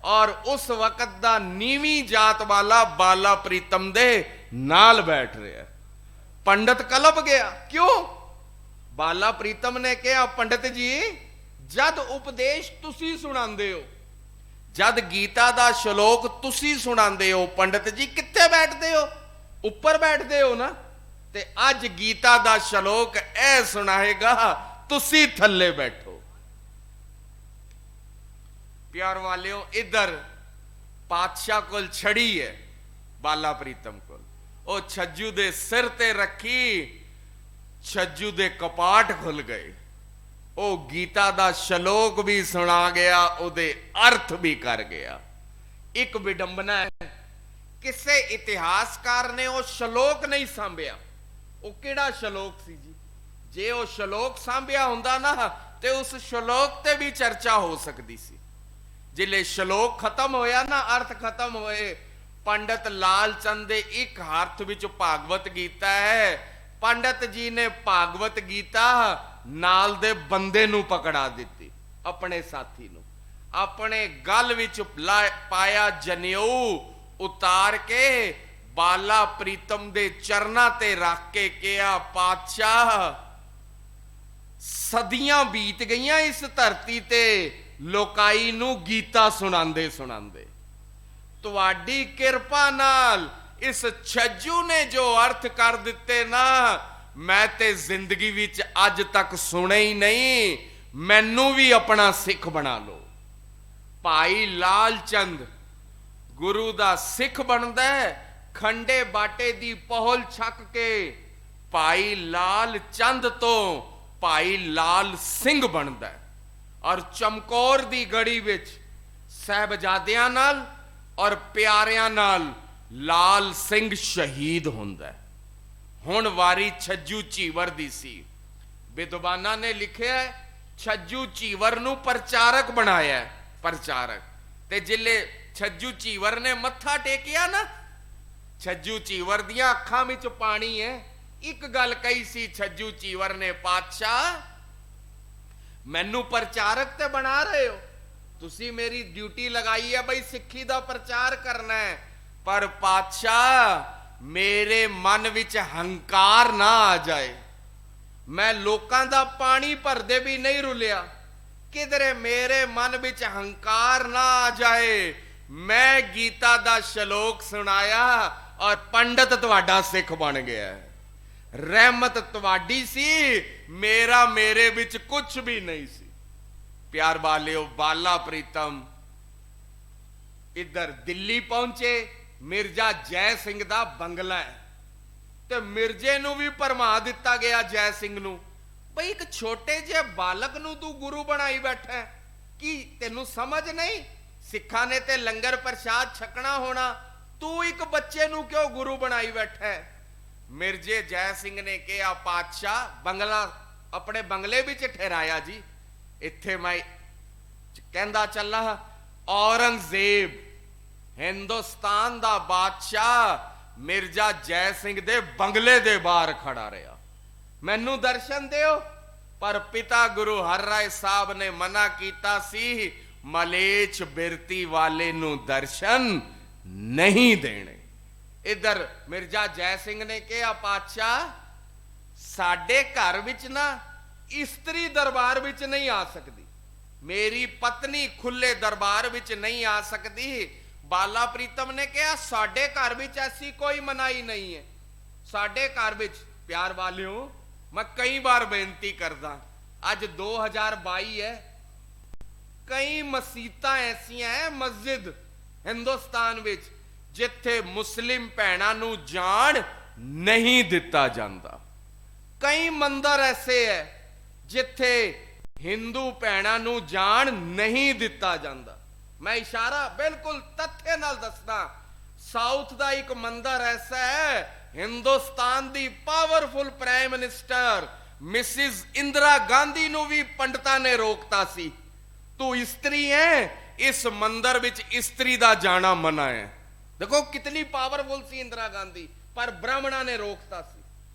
और उस वक्त दा नीवी जात वाला बाला प्रीतम दे नाल बैठ रहा है। पंडित कलप गया, क्यों? बाला प्रीतम ने कहा, पंडित जी जद उपदेश तुसी सुनांदे हो, जद गीता दा श्लोक तुसी सुनांदे हो, पंडित जी कित्थे बैठदे हो? ऊपर बैठदे हो ना। ਤੇ ਅੱਜ ਗੀਤਾ ਦਾ ਸ਼ਲੋਕ ਇਹ ਸੁਣਾਏਗਾ, ਤੁਸੀਂ ਥੱਲੇ ਬੈਠੋ। ਪਿਆਰ ਵਾਲਿਓ, ਇਧਰ ਪਾਤਸ਼ਾਹ ਕੋਲ ਛੜੀ ਹੈ ਬਾਲਾ ਪ੍ਰੀਤਮ ਕੋਲ, ਉਹ ਛੱਜੂ ਦੇ ਸਿਰ ਤੇ ਰੱਖੀ, ਛੱਜੂ ਦੇ ਕਪਾਟ ਖੁੱਲ ਗਏ। ਉਹ ਗੀਤਾ ਦਾ ਸ਼ਲੋਕ ਵੀ ਸੁਣਾ ਗਿਆ, ਉਹਦੇ ਅਰਥ ਵੀ ਕਰ ਗਿਆ। ਇੱਕ ਵਿਡੰਬਨਾ ਹੈ, ਕਿਸੇ ਇਤਿਹਾਸਕਾਰ ਨੇ ਉਹ ਸ਼ਲੋਕ ਨਹੀਂ ਸਾਂਭਿਆ। ਉਹ ਕਿਹੜਾ ਸ਼ਲੋਕ ਸੀ ਜੀ? ਜੇ ਉਹ ਸ਼ਲੋਕ ਸਾਂਭਿਆ ਹੁੰਦਾ ਨਾ ਤੇ ਉਸ ਸ਼ਲੋਕ ਤੇ ਵੀ ਚਰਚਾ ਹੋ ਸਕਦੀ ਸੀ। ਜਿਲੇ ਸ਼ਲੋਕ ਖਤਮ ਹੋਇਆ ਨਾ, ਅਰਥ ਖਤਮ ਹੋਏ, ਪੰਡਤ ਲਾਲ ਚੰਦ ਦੇ ਇੱਕ ਹੱਥ ਵਿੱਚ ਭਾਗਵਤ ਗੀਤਾ ਹੈ। ਪੰਡਤ ਜੀ ਨੇ ਭਾਗਵਤ ਗੀਤਾ ਨਾਲ ਦੇ ਬੰਦੇ ਨੂੰ ਪਕੜਾ ਦਿੱਤੀ, ਆਪਣੇ ਸਾਥੀ ਨੂੰ, ਆਪਣੇ ਗਲ ਵਿੱਚ ਪਾਇਆ ਜਨੇਊ ਉਤਾਰ ਕੇ ਬਾਲਾ ਪ੍ਰੀਤਮ ਦੇ ਚਰਨਾਂ ਤੇ ਰੱਖ ਕੇ ਕਿਹਾ, ਪਾਤਸ਼ਾਹ ਸਦੀਆਂ ਬੀਤ ਗਈਆਂ ਇਸ ਧਰਤੀ ਤੇ ਲੋਕਾਈ ਨੂੰ ਗੀਤਾ ਸੁਣਾਉਂਦੇ ਸੁਣਾਉਂਦੇ, ਤੁਹਾਡੀ ਕਿਰਪਾ ਨਾਲ ਇਸ ਛੱਜੂ ਨੇ ਜੋ ਅਰਥ ਕਰ ਦਿੱਤੇ ਨਾ, ਮੈਂ ਤੇ ਜ਼ਿੰਦਗੀ ਵਿੱਚ ਅੱਜ ਤੱਕ ਸੁਣੇ ਹੀ ਨਹੀਂ, ਮੈਨੂੰ ਵੀ ਆਪਣਾ ਸਿੱਖ ਬਣਾ ਲਓ। ਭਾਈ ਲਾਲ ਚੰਦ ਗੁਰੂ ਦਾ ਸਿੱਖ ਬਣਦਾ ਹੈ, ਖੰਡੇ ਬਾਟੇ ਦੀ ਪਹੁਲ ਛਕ ਕੇ ਭਾਈ ਲਾਲ ਚੰਦ ਤੋਂ ਭਾਈ ਲਾਲ ਸਿੰਘ ਬਣਦਾ ਹੈ, ਔਰ ਚਮਕੌਰ ਦੀ ਗੜੀ ਵਿੱਚ ਸਾਹਿਬਜ਼ਾਦਿਆਂ ਨਾਲ ਔਰ ਪਿਆਰਿਆਂ ਨਾਲ ਲਾਲ ਸਿੰਘ ਸ਼ਹੀਦ ਹੁੰਦਾ ਹੈ। ਹੁਣ ਵਾਰੀ ਛੱਜੂ ਚੀਵਰ ਦੀ ਸੀ। ਵਿਦਵਾਨਾਂ ਨੇ ਲਿਖਿਆ ਛੱਜੂ ਚੀਵਰ ਨੂੰ ਪ੍ਰਚਾਰਕ ਬਣਾਇਆ, ਪ੍ਰਚਾਰਕ। ਤੇ ਜਿਲੇ ਛੱਜੂ ਚੀਵਰ ਨੇ ਮੱਥਾ ਟੇਕਿਆ ਨਾ, ਛੱਜੂ ਚੀਵਰ ਦੀਆਂ ਅੱਖਾਂ ਵਿੱਚ ਪਾਣੀ ਹੈ। ਇੱਕ ਗੱਲ ਕਹੀ ਸੀ ਛੱਜੂ ਚੀਵਰ ਨੇ, ਪਾਤਸ਼ਾਹ ਮੈਨੂੰ ਪ੍ਰਚਾਰਕ ਤੇ ਬਣਾ ਰਹੇ ਹੋ, ਤੁਸੀਂ ਮੇਰੀ ਡਿਊਟੀ ਲਗਾਈ ਹੈ ਬਈ ਸਿੱਖੀ ਦਾ ਪ੍ਰਚਾਰ ਕਰਨਾ ਹੈ, ਪਰ ਪਾਤਸ਼ਾਹ ਮੇਰੇ ਮਨ ਵਿੱਚ ਹੰਕਾਰ ਨਾ ਆ ਜਾਏ। ਮੈਂ ਲੋਕਾਂ ਦਾ ਪਾਣੀ ਭਰਦੇ ਵੀ ਨਹੀਂ ਰੁਲਿਆ, ਕਿਧਰੇ ਮੇਰੇ ਮਨ ਵਿੱਚ ਹੰਕਾਰ ਨਾ ਆ ਜਾਏ। ਮੈਂ ਗੀਤਾ ਦਾ ਸ਼ਲੋਕ ਸੁਣਾਇਆ ਔਰ ਪੰਡਤ ਤੁਹਾਡਾ ਸਿੱਖ ਬਣ ਗਿਆ। ਰਹਿਮਤ ਤੁਹਾਡੀ ਸੀ, ਮੇਰਾ ਮੇਰੇ ਵਿੱਚ ਕੁਝ ਵੀ ਨਹੀਂ ਸੀ। ਪਿਆਰ ਵਾਲਿਓ, ਬਾਲਾ ਪ੍ਰੀਤਮ ਇੱਧਰ ਦਿੱਲੀ ਪਹੁੰਚੇ। ਮਿਰਜ਼ਾ ਜੈ ਸਿੰਘ ਦਾ ਬੰਗਲਾ ਹੈ ਤੇ ਮਿਰਜ਼ੇ ਨੂੰ ਵੀ ਭਰਮਾ ਦਿੱਤਾ ਗਿਆ, ਜੈ ਸਿੰਘ ਨੂੰ, ਬਈ ਇੱਕ ਛੋਟੇ ਜਿਹੇ ਬਾਲਕ ਨੂੰ ਤੂੰ ਗੁਰੂ ਬਣਾਈ ਬੈਠਾ, ਕੀ ਤੈਨੂੰ ਸਮਝ ਨਹੀਂ? ਸਿੱਖਾਂ ਨੇ ਤੇ ਲੰਗਰ ਪ੍ਰਸ਼ਾਦ ਛਕਣਾ ਹੋਣਾ, ਤੂੰ ਇੱਕ ਬੱਚੇ ਨੂੰ ਕਿਉਂ ਗੁਰੂ ਬਣਾਈ ਬੈਠਾ? ਮਿਰਜ਼ੇ ਜੈ ਸਿੰਘ ਨੇ ਕਿਹਾ, ਪਾਤਸ਼ਾਹ ਬੰਗਲਾ ਆਪਣੇ ਬੰਗਲੇ ਵਿੱਚ ਠਹਿਰਾਇਆ ਜੀ, ਇੱਥੇ ਮੈਂ ਕਹਿੰਦਾ ਚੱਲਾ, ਔਰੰਗਜ਼ੇਬ ਹਿੰਦੁਸਤਾਨ ਦਾ ਬਾਦਸ਼ਾਹ ਮਿਰਜ਼ਾ ਜੈ ਸਿੰਘ ਦੇ ਬੰਗਲੇ ਦੇ ਬਾਹਰ ਖੜਾ ਰਿਹਾ, ਮੈਨੂੰ ਦਰਸ਼ਨ ਦਿਓ। ਪਰ ਪਿਤਾ ਗੁਰੂ ਹਰ ਰਾਏ ਸਾਹਿਬ ਨੇ ਮਨਾ ਕੀਤਾ ਸੀ, ਮਲੇਛ ਬਿਰਤੀ ਵਾਲੇ ਨੂੰ ਦਰਸ਼ਨ ਨਹੀਂ ਦੇਣੇ। ਇਧਰ ਮਿਰਜ਼ਾ ਜੈ ਸਿੰਘ ਨੇ ਕਿਹਾ, ਪਾਤਸ਼ਾਹ ਸਾਡੇ ਘਰ ਵਿੱਚ ਨਾ ਇਸਤਰੀ ਦਰਬਾਰ ਵਿੱਚ ਨਹੀਂ ਆ ਸਕਦੀ, ਮੇਰੀ ਪਤਨੀ ਖੁੱਲੇ ਦਰਬਾਰ ਵਿੱਚ ਨਹੀਂ ਆ ਸਕਦੀ। ਬਾਲਾ ਪ੍ਰੀਤਮ ਨੇ ਕਿਹਾ, ਸਾਡੇ ਘਰ ਵਿੱਚ ਐਸੀ ਕੋਈ ਮਨਾਹੀ ਨਹੀਂ ਹੈ, ਸਾਡੇ ਘਰ ਵਿੱਚ। ਪਿਆਰ ਵਾਲਿਓ, ਮੈਂ ਕਈ ਵਾਰ ਬੇਨਤੀ ਕਰਦਾ, ਅੱਜ 2022 ਹੈ, ਕਈ ਮਸਜਿਦਾਂ ਐਸੀਆਂ ਹੈ, ਮਸਜਿਦ ਹਿੰਦੁਸਤਾਨ ਵਿੱਚ ਜਿੱਥੇ ਮੁਸਲਿਮ ਭੈਣਾਂ ਨੂੰ ਜਾਣ ਨਹੀਂ ਦਿੱਤਾ ਜਾਂਦਾ। ਕਈ ਮੰਦਰ ਐਸੇ ਹੈ ਜਿੱਥੇ ਹਿੰਦੂ ਭੈਣਾਂ ਨੂੰ ਜਾਣ ਨਹੀਂ ਦਿੱਤਾ ਜਾਂਦਾ। ਮੈਂ ਇਸ਼ਾਰਾ ਬਿਲਕੁਲ ਤੱਥੇ ਨਾਲ ਦੱਸਦਾ, ਸਾਊਥ ਦਾ ਇੱਕ ਮੰਦਰ ਐਸਾ ਹੈ, ਹਿੰਦੁਸਤਾਨ ਦੀ powerful prime minister Mrs Indira Gandhi ਨੂੰ ਵੀ ਪੰਡਤਾਂ ਨੇ ਰੋਕਤਾ ਸੀ, ਤੂੰ ਇਸਤਰੀ ਹੈ, ਇਸ ਮੰਦਰ ਵਿੱਚ ਇਸਤਰੀ ਦਾ ਜਾਣਾ ਮਨਾ ਹੈ। ਦੇਖੋ ਕਿਤਨੀ ਪਾਵਰਫੁਲ ਸੀ ਇੰਦਰਾ ਗਾਂਧੀ, ਪਰ ਬ੍ਰਾਹਮਣਾਂ ਨੇ ਰੋਕਤਾ ਸੀ,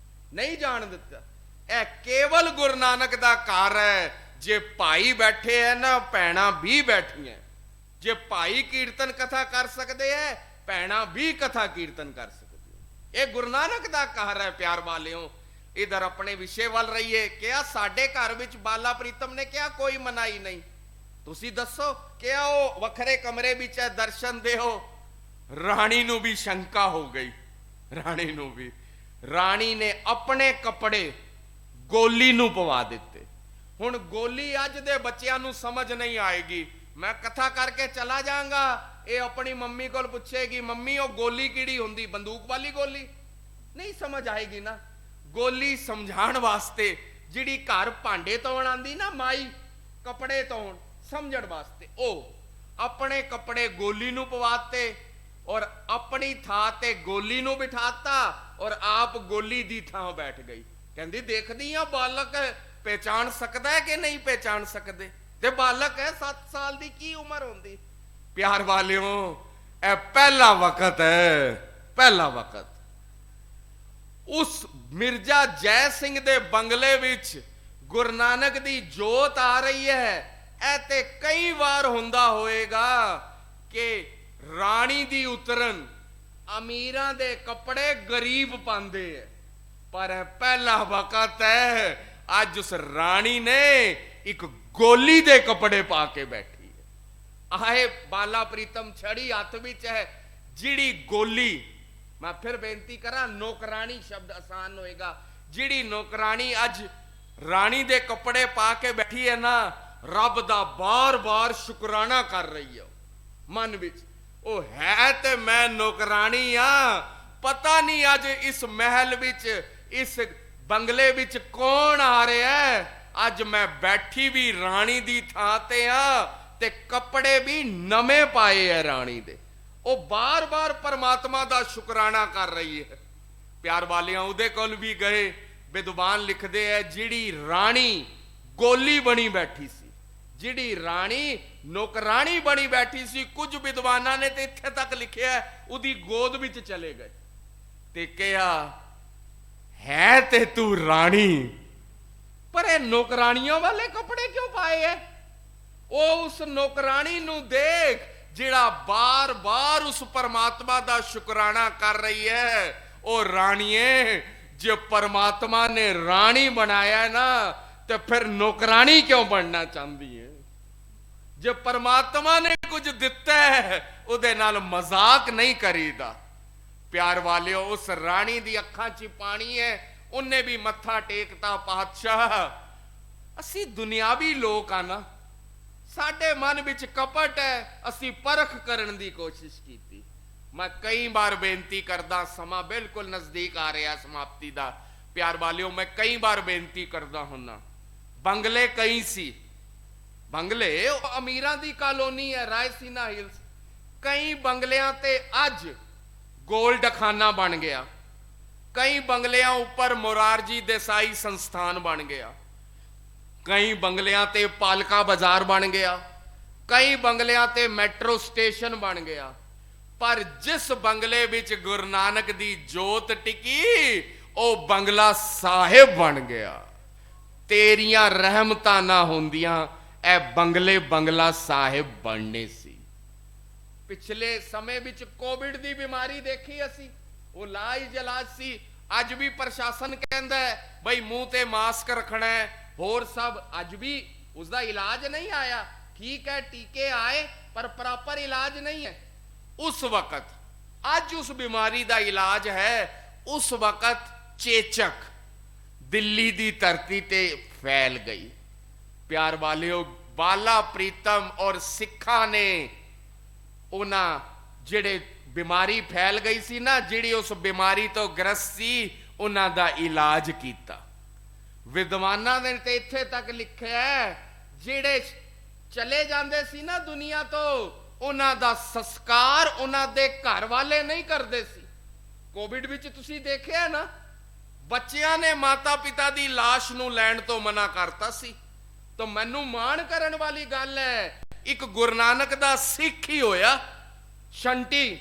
ਨਹੀਂ ਜਾਣ ਦਿੱਤਾ। ਇਹ ਕੇਵਲ ਗੁਰੂ ਨਾਨਕ ਦਾ ਘਰ ਹੈ, ਜੇ ਭਾਈ ਬੈਠੇ ਹੈ ਨਾ, ਭੈਣਾਂ ਵੀ ਬੈਠੀਆਂ। ਜੇ ਭਾਈ ਕੀਰਤਨ ਕਥਾ ਕਰ ਸਕਦੇ ਹੈ, ਭੈਣਾਂ ਵੀ ਕਥਾ ਕੀਰਤਨ ਕਰ ਸਕਦੇ। ਇਹ ਗੁਰੂ ਨਾਨਕ ਦਾ ਘਰ ਹੈ। ਪਿਆਰ ਵਾਲਿਓ, ਇਧਰ ਆਪਣੇ ਵਿਸ਼ੇ ਵੱਲ ਰਹੀਏ। ਕਿਹਾ ਸਾਡੇ ਘਰ ਵਿੱਚ ਬਾਲਾ ਪ੍ਰੀਤਮ ਨੇ ਕਿਹਾ ਕੋਈ ਮਨਾਹੀ ਨਹੀਂ, ਤੁਸੀਂ ਦੱਸੋ। ਕਿਹਾ ਉਹ ਵੱਖਰੇ ਕਮਰੇ ਵਿੱਚ ਦਰਸ਼ਨ ਦਿਓ। ਰਾਣੀ ਨੂੰ ਵੀ ਸ਼ੰਕਾ ਹੋ ਗਈ, ਰਾਣੀ ਨੂੰ ਵੀ, ਰਾਣੀ ਨੇ ਆਪਣੇ ਕੱਪੜੇ ਗੋਲੀ ਨੂੰ ਪਵਾ ਦਿੱਤੇ। ਹੁਣ ਗੋਲੀ ਅੱਜ ਦੇ ਬੱਚਿਆਂ ਨੂੰ ਸਮਝ ਨਹੀਂ ਆਏਗੀ। ਮੈਂ ਕਥਾ ਕਰਕੇ ਚਲਾ ਜਾਵਾਂਗਾ, ਇਹ ਆਪਣੀ ਮੰਮੀ ਕੋਲ ਪੁੱਛੇਗੀ, ਮੰਮੀ ਉਹ ਗੋਲੀ ਕਿਹੜੀ ਹੁੰਦੀ, ਬੰਦੂਕ ਵਾਲੀ ਗੋਲੀ? ਨਹੀਂ ਸਮਝ ਆਏਗੀ ਨਾ। ਗੋਲੀ ਸਮਝਾਉਣ ਵਾਸਤੇ, ਜਿਹੜੀ ਘਰ ਭਾਂਡੇ ਧੋਣ ਆਂਦੀ ਨਾ ਮਾਈ, ਕੱਪੜੇ ਧੋਣ, ਸਮਝਣ ਵਾਸਤੇ ਉਹ ਆਪਣੇ ਕੱਪੜੇ ਗੋਲੀ ਨੂੰ ਪਵਾਤੇ ਔਰ ਆਪਣੀ ਥਾਂ ਤੇ ਗੋਲੀ ਨੂੰ ਬਿਠਾਤਾ ਔਰ ਆਪ ਗੋਲੀ ਦੀ ਥਾਂ ਬੈਠ ਗਈ। ਕਹਿੰਦੀ ਦੇਖਦੀ ਆ ਬਾਲਕ ਪਹਿਚਾਨ ਸਕਦਾ ਹੈ ਕਿ ਨਹੀਂ ਪਹਿਚਾਨ ਸਕਦੇ, ਤੇ ਬਾਲਕ ਹੈ 7 ਸਾਲ ਦੀ, ਕੀ ਉਮਰ ਹੁੰਦੀ। ਪਿਆਰ ਵਾਲਿਓ, ਇਹ ਪਹਿਲਾ ਵਕਤ ਹੈ, ਪਹਿਲਾ ਵਕਤ। ਉਸ ਮਿਰਜ਼ਾ ਜੈ ਸਿੰਘ ਦੇ ਬੰਗਲੇ ਵਿੱਚ ਗੁਰੂ ਨਾਨਕ ਦੀ ਜੋਤ ਆ ਰਹੀ ਹੈ। ਇਹ ਤੇ ਕਈ ਵਾਰ ਹੁੰਦਾ ਹੋਏਗਾ ਕਿ ਰਾਣੀ ਦੀ ਉਤਰਨ ਅਮੀਰਾਂ ਦੇ ਕੱਪੜੇ ਗਰੀਬ ਪਾਉਂਦੇ ਹੈ, ਪਰ ਇਹ ਪਹਿਲਾ ਵਕਤ ਹੈ ਅੱਜ ਉਸ ਰਾਣੀ ਨੇ ਇੱਕ ਗੋਲੀ ਦੇ ਕੱਪੜੇ ਪਾ ਕੇ ਬੈਠੀ ਹੈ। ਆਏ ਬਾਲਾ ਪ੍ਰੀਤਮ ਛੜੀ ਹੱਥ ਵਿੱਚ ਹੈ, ਜਿਹੜੀ ਗੋਲੀ, ਮੈਂ ਫਿਰ ਬੇਨਤੀ ਕਰਾਂ, ਨੌਕਰਾਣੀ ਸ਼ਬਦ ਆਸਾਨ ਹੋਏਗਾ, ਜਿਹੜੀ ਨੌਕਰਾਣੀ ਅੱਜ ਰਾਣੀ ਦੇ ਕੱਪੜੇ ਪਾ ਕੇ ਬੈਠੀ ਹੈ ਨਾ, ਰੱਬ ਦਾ ਬਾਰ-ਬਾਰ ਸ਼ੁਕਰਾਨਾ ਕਰ ਰਹੀ ਹੈ ਮਨ ਵਿੱਚ। ਉਹ ਹੈ ਤੇ ਮੈਂ ਨੌਕਰਾਨੀ ਆ, ਪਤਾ ਨਹੀਂ ਅੱਜ ਇਸ ਮਹਿਲ ਵਿੱਚ, ਇਸ ਬੰਗਲੇ ਵਿੱਚ ਕੌਣ ਆ ਰਿਹਾ ਹੈ। ਅੱਜ ਮੈਂ ਬੈਠੀ ਵੀ ਰਾਣੀ ਦੀ ਥਾਂ ਤੇ ਆ ਤੇ ਕੱਪੜੇ ਵੀ ਨਵੇਂ ਪਾਏ ਹੈ ਰਾਣੀ ਦੇ। ਉਹ ਬਾਰ-ਬਾਰ ਪਰਮਾਤਮਾ ਦਾ ਸ਼ੁਕਰਾਨਾ ਕਰ ਰਹੀ ਹੈ। ਪਿਆਰ ਵਾਲਿਆਂ, ਉਹਦੇ ਕੋਲ ਵੀ ਗਏ, ਵਿਦਵਾਨ ਲਿਖਦੇ ਹੈ ਜਿਹੜੀ ਰਾਣੀ ਗੋਲੀ ਬਣੀ ਬੈਠੀ ਸੀ, ਜਿਹੜੀ ਰਾਣੀ ਨੌਕਰਾਣੀ ਬਣੀ ਬੈਠੀ ਸੀ, ਕੁਝ ਵਿਦਵਾਨਾਂ ਨੇ ਤੇ ਇੱਥੇ ਤੱਕ ਲਿਖਿਆ ਉਹਦੀ ਗੋਦ ਵਿੱਚ ਚਲੇ ਗਏ ਤੇ ਕਿਹਾ ਹੈ ਤੇ ਤੂੰ ਰਾਣੀ, ਪਰ ਇਹ ਨੌਕਰਾਣੀਆਂ ਵਾਲੇ ਕੱਪੜੇ ਕਿਉਂ ਪਾਏ ਐ? ਉਹ ਉਸ ਨੌਕਰਾਣੀ ਨੂੰ ਦੇਖ ਜਿਹੜਾ ਬਾਰ-ਬਾਰ ਉਸ ਪਰਮਾਤਮਾ ਦਾ ਸ਼ੁਕਰਾਨਾ ਕਰ ਰਹੀ ਹੈ। ਉਹ ਰਾਣੀਏ, ਜੇ ਪਰਮਾਤਮਾ ਨੇ ਰਾਣੀ ਬਣਾਇਆ ਨਾ ਤੇ ਫਿਰ ਨੌਕਰਾਨੀ ਕਿਉਂ ਬਣਨਾ ਚਾਹੁੰਦੀ ਹੈ? ਜੇ ਪਰਮਾਤਮਾ ਨੇ ਕੁਝ ਦਿੱਤਾ ਹੈ ਉਹਦੇ ਨਾਲ ਮਜ਼ਾਕ ਨਹੀਂ ਕਰੀਦਾ। ਪਿਆਰ ਵਾਲਿਓ, ਉਸ ਰਾਣੀ ਦੀ ਅੱਖਾਂ 'ਚ ਪਾਣੀ ਹੈ, ਉਹਨੇ ਵੀ ਮੱਥਾ ਟੇਕਤਾ, ਪਾਤਸ਼ਾਹ ਅਸੀਂ ਦੁਨਿਆਵੀ ਲੋਕ ਆ ਨਾ, ਸਾਡੇ ਮਨ ਵਿੱਚ ਕਪਟ ਹੈ, ਅਸੀਂ ਪਰਖ ਕਰਨ ਦੀ ਕੋਸ਼ਿਸ਼ ਕੀਤੀ। ਮੈਂ ਕਈ ਵਾਰ ਬੇਨਤੀ ਕਰਦਾ, ਸਮਾਂ ਬਿਲਕੁਲ ਨਜ਼ਦੀਕ ਆ ਰਿਹਾ ਸਮਾਪਤੀ ਦਾ। ਪਿਆਰ ਵਾਲਿਓ, ਮੈਂ ਕਈ ਵਾਰ ਬੇਨਤੀ ਕਰਦਾ ਹੁੰਨਾ, ਬੰਗਲੇ ਕਈ ਸੀ, ਬੰਗਲੇ ਉਹ ਅਮੀਰਾਂ ਦੀ ਕਾਲੋਨੀ ਹੈ ਰਾਇਸੀਨਾ ਹਿਲਸ, ਕਈ ਬੰਗਲਿਆਂ ਤੇ ਅੱਜ ਗੋਲਡ ਖਾਨਾ ਬਣ ਗਿਆ, ਕਈ ਬੰਗਲਿਆਂ ਉੱਪਰ ਮੁਰਾਰਜੀ ਦੇਸਾਈ ਸੰਸਥਾਨ ਬਣ ਗਿਆ, ਕਈ ਬੰਗਲਿਆਂ ਤੇ ਪਾਲਕਾ ਬਾਜ਼ਾਰ ਬਣ ਗਿਆ, ਕਈ ਬੰਗਲਿਆਂ ਤੇ ਮੈਟਰੋ ਸਟੇਸ਼ਨ ਬਣ ਗਿਆ, ਪਰ ਜਿਸ ਬੰਗਲੇ ਵਿੱਚ ਗੁਰੂ ਨਾਨਕ ਦੀ ਜੋਤ ਟਿਕੀ ਉਹ ਬੰਗਲਾ ਸਾਹਿਬ ਬਣ ਗਿਆ। ਤੇਰੀਆਂ ਰਹਿਮਤਾਂ ਨਾ ਹੁੰਦੀਆਂ ਇਹ ਬੰਗਲੇ ਬੰਗਲਾ ਸਾਹਿਬ ਬਣਨੇ ਸੀ। ਪਿਛਲੇ ਸਮੇਂ ਵਿੱਚ ਕੋਵਿਡ ਦੀ ਬਿਮਾਰੀ ਦੇਖੀ ਅਸੀਂ, ਉਹ ਲਾਇਲਾਜ ਸੀ। ਅੱਜ ਵੀ ਪ੍ਰਸ਼ਾਸਨ ਕਹਿੰਦਾ ਹੈ ਬਈ ਮੂੰਹ ਤੇ ਮਾਸਕ ਰੱਖਣਾ ਹੈ, ਹੋਰ ਸਭ, ਅੱਜ ਵੀ ਉਸਦਾ ਇਲਾਜ ਨਹੀਂ ਆਇਆ। ਠੀਕ ਹੈ, ਟੀਕੇ ਆਏ ਪਰ ਪ੍ਰੋਪਰ ਇਲਾਜ ਨਹੀਂ ਹੈ। ਉਸ ਵਕਤ ਅੱਜ ਉਸ ਬਿਮਾਰੀ ਦਾ ਇਲਾਜ ਹੈ, ਉਸ ਵਕਤ ਚੇਚਕ ਦਿੱਲੀ ਦੀ ਧਰਤੀ ਤੇ ਫੈਲ ਗਈ। ਪਿਆਰ ਵਾਲਿਓ, ਬਾਲਾ ਪ੍ਰੀਤਮ ਔਰ ਸਿੱਖਾਂ ਨੇ ਉਹਨਾਂ ਜਿਹੜੇ ਬਿਮਾਰੀ ਫੈਲ ਗਈ ਸੀ ਨਾ, ਜਿਹੜੀ ਉਸ ਬਿਮਾਰੀ ਤੋਂ ਗ੍ਰਸਤ ਸੀ, ਉਹਨਾਂ ਦਾ ਇਲਾਜ ਕੀਤਾ। ਵਿਦਵਾਨਾਂ ਨੇ ਤੇ ਇੱਥੇ ਤੱਕ ਲਿਖਿਆ ਜਿਹੜੇ ਚਲੇ ਜਾਂਦੇ ਸੀ ਨਾ ਦੁਨੀਆ ਤੋਂ, ਉਹਨਾਂ ਦਾ ਸੰਸਕਾਰ ਉਹਨਾਂ ਦੇ ਘਰ ਵਾਲੇ ਨਹੀਂ ਕਰਦੇ ਸੀ। ਕੋਵਿਡ ਵਿੱਚ ਤੁਸੀਂ ਦੇਖਿਆ ਨਾ, ਬੱਚਿਆਂ ਨੇ ਮਾਤਾ ਪਿਤਾ ਦੀ ਲਾਸ਼ ਨੂੰ ਲੈਣ ਤੋਂ ਮਨਾ ਕਰਤਾ ਸੀ। ਤਾਂ ਮੈਨੂੰ ਮਾਣ ਕਰਨ ਵਾਲੀ ਗੱਲ ਹੈ, ਇੱਕ ਗੁਰੂ ਨਾਨਕ ਦਾ ਸਿੱਖ ਹੀ ਹੋਇਆ, ਸ਼ੰਟੀ,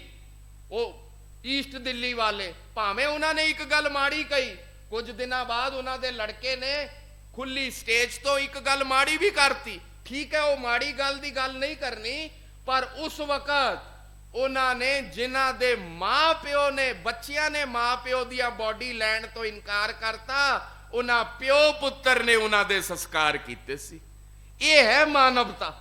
ਉਹ ਈਸਟ ਦਿੱਲੀ ਵਾਲੇ, ਭਾਵੇਂ ਉਹਨਾਂ ਨੇ ਇੱਕ ਗੱਲ ਮਾੜੀ ਕਹੀ, ਕੁਝ ਦਿਨਾਂ ਬਾਅਦ ਉਹਨਾਂ ਦੇ ਲੜਕੇ ਨੇ ਖੁੱਲੀ ਸਟੇਜ ਤੋਂ ਇੱਕ ਗੱਲ ਮਾੜੀ ਵੀ ਕਰਤੀ। ਠੀਕ ਹੈ, ਉਹ ਮਾੜੀ ਗੱਲ ਦੀ ਗੱਲ ਨਹੀਂ ਕਰਨੀ, ਪਰ ਉਸ ਵਕਤ ਉਹਨਾਂ ਨੇ, ਜਿਨ੍ਹਾਂ ਦੇ ਮਾਂ ਪਿਓ ਨੇ, ਬੱਚਿਆਂ ਨੇ ਮਾਂ ਪਿਓ ਦੀਆਂ ਬੋਡੀ ਲੈਣ ਤੋਂ ਇਨਕਾਰ ਕਰਤਾ, ਉਹਨਾਂ ਪਿਓ ਪੁੱਤਰ ਨੇ ਉਹਨਾਂ ਦੇ ਸੰਸਕਾਰ ਕੀਤੇ ਸੀ। ਇਹ ਹੈ ਮਾਨਵਤਾ,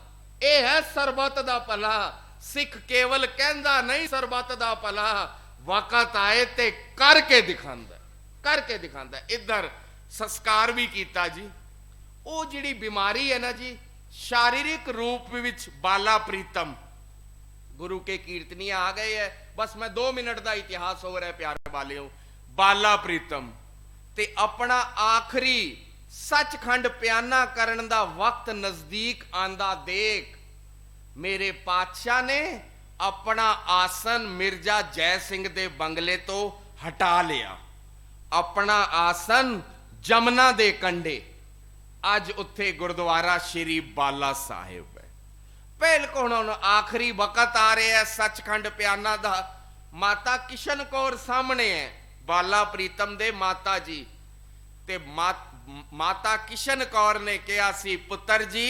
ਇਹ ਹੈ ਸਰਬੱਤ ਦਾ ਭਲਾ। ਸਿੱਖ ਕੇਵਲ ਕਹਿੰਦਾ ਨਹੀਂ ਸਰਬੱਤ ਦਾ ਭਲਾ, ਵਕਤ ਆਏ ਤੇ ਕਰਕੇ ਦਿਖਾਉਂਦਾ। करके दिखाता है। इधर संस्कार भी किया जी। वो जिहड़ी बीमारी है ना जी, शारीरिक रूप विच बाला प्रीतम, गुरु के कीर्तनिया आ गए है। बस मैं 2 मिनट का इतिहास हो रहा है प्यारे वालियों। बाला प्रीतम ते अपना आखिरी सचखंड प्याना करन दा वक्त नजदीक आंदा देख मेरे पातशाह ने अपना आसन मिर्जा जय सिंह दे बंगले तो हटा लिया। अपना आसन जमुना दे कंढे, अज उत्थे गुरुद्वारा श्री बाला साहिब है। बिल्कुल हुण आखिरी वक्त आ रहा है सचखंड प्याना दा। माता किशन कौर सामने है, बाला प्रीतम दे माता जी। ते माता किशन कौर ने कहा सी, पुत्र जी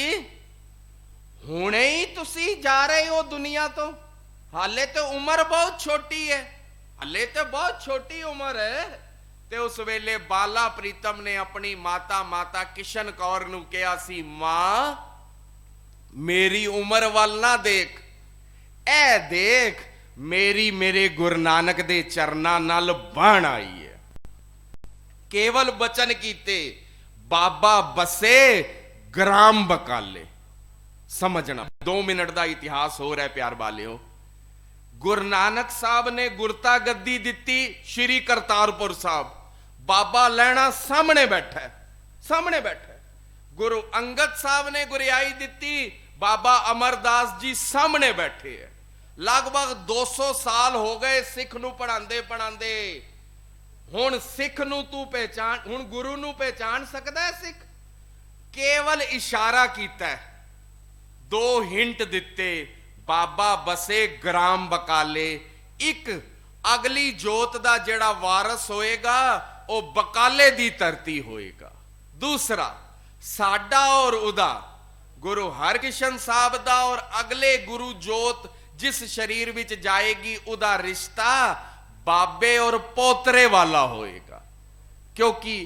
हुणे ही तुसी जा रहे हो दुनिया तो, हाले तो उम्र बहुत छोटी है, हाले तो बहुत छोटी उम्र है। ते उस वेले बाला प्रीतम ने अपनी माता किशन कौर नूं कहा सी, मां मेरी उम्र वाल ना देख, ऐ देख मेरी मेरे गुरु नानक दे चरना नाल बन आई है। केवल बचन कीते, बाबा बसे ग्राम बकाले। समझना 2 मिनट का इतिहास हो रहा है प्यार वालियों। गुरु नानक साहब ने गुरता गद्दी दिती श्री करतारपुर साहब, बाबा लैना सामने बैठा है, सामने बैठा है। गुरु अंगद साहब ने गुरियाई दिती, बाबा अमरदास जी सामने बैठे है। लगभग 200 साल हो गए सिख नूं पढ़ांदे पढ़ांदे। हुण सिख नूं तू पहचान, हुण गुरु नूं पहचान सकदा है सिख? केवल इशारा कीता है, 2 हिंट दिते, बाबा बसे ग्राम बकाले। एक अगली जोत दा जेड़ा वारस होएगा वो बकाले दी धरती होएगा। दूसरा साडा और उदा गुरु हरकृष्ण साहब दा और अगले गुरु जोत जिस शरीर विच जाएगी उदा रिश्ता बाबे और पोतरे वाला होएगा। क्योंकि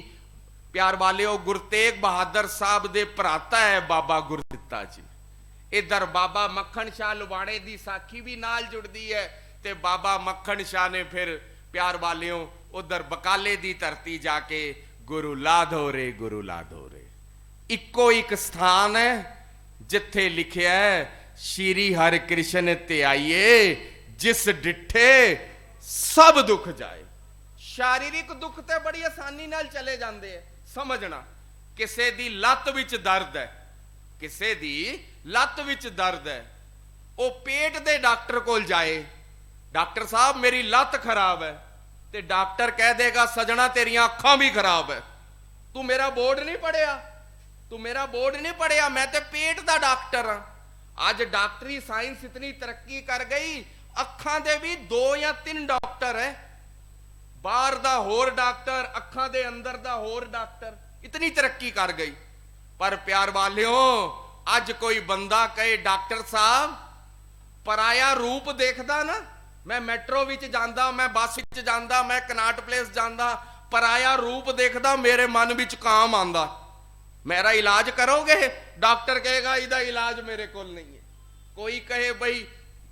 प्यार वालियों गुरु तेग बहादुर साहब दे भराता है बाबा गुरदित्ता जी। इधर बाबा मक्खन शाह लुबाणे दी साखी भी नाल जुड़दी है। ते बाबा मक्खन शाह ने फिर प्यार वालियों उधर बकाले दी धरती जाके गुरु लाधोरे, गुरु लाधोरे। इको एक स्थान है जिथे लिखिया है, श्री हरि कृष्ण ते आइए जिस डिठे सब दुख जाए। शारीरिक दुख ते बड़ी आसानी नाल चले जाते हैं। समझना, किसे दी लत विच दर्द है, किसे दी लत विच दर्द है, वो पेट दे डॉक्टर कोल जाए, डॉक्टर साहब मेरी लत खराब है, ते डॉक्टर कह देगा सजना तेरियां अखां भी खराब है, तू मेरा बोर्ड नहीं पढ़िया, तू मेरा बोर्ड नहीं पढ़िया, मैं ते पेट दा डॉक्टर हाँ। आज डॉक्टरी साइंस इतनी तरक्की कर गई, अखां दे भी 2 या 3 डॉक्टर है, बाहर दा होर डॉक्टर, अखां दे अंदर दा होर डॉक्टर, इतनी तरक्की कर गई। पर प्यार वालियों अज कोई बंदा कहे डॉक्टर साहब पराया रूप देखदा ना, मैं मेट्रो विच जांदा, मैं बस विच जांदा, मैं कनाट प्लेस जांदा, पराया रूप देखदा मेरे मन विच काम आंदा, मेरा इलाज करोगे? डॉक्टर कहेगा इहदा इलाज मेरे कोल नहीं है। कोई कहे भाई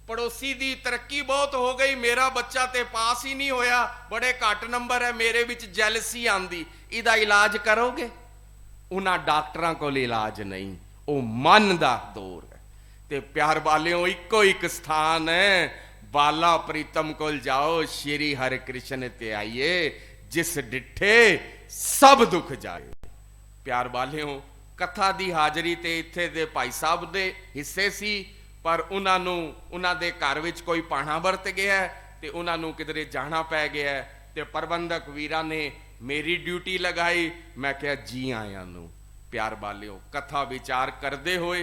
पड़ोसी दी तरक्की बहुत हो गई, मेरा बच्चा ते पास ही नहीं होया, बड़े घट नंबर है, मेरे विच जैलसी आंदी, इहदा इलाज करोगे? उन्हां डॉक्टरां कोल इलाज नहीं, वो मन दा दौर है। ते प्यार वालियों इको एक स्थान है, बाला प्रीतम कोल जाओ, श्री हरि कृष्ण ते आइए जिस डिठे सब दुख जाए। प्यार वालियों कथा दी हाजरी ते इत्थे दे भाई साहब दे हिस्से सी, पर उन्हां दे घर विच कोई पाणा वरत गया ते उन्हां नूं किधरे जाना पै गया ते प्रबंधक वीरां ने मेरी ड्यूटी लगाई। मैं कहा जी आया नूं। प्यार वालियों कथा विचार करते हुए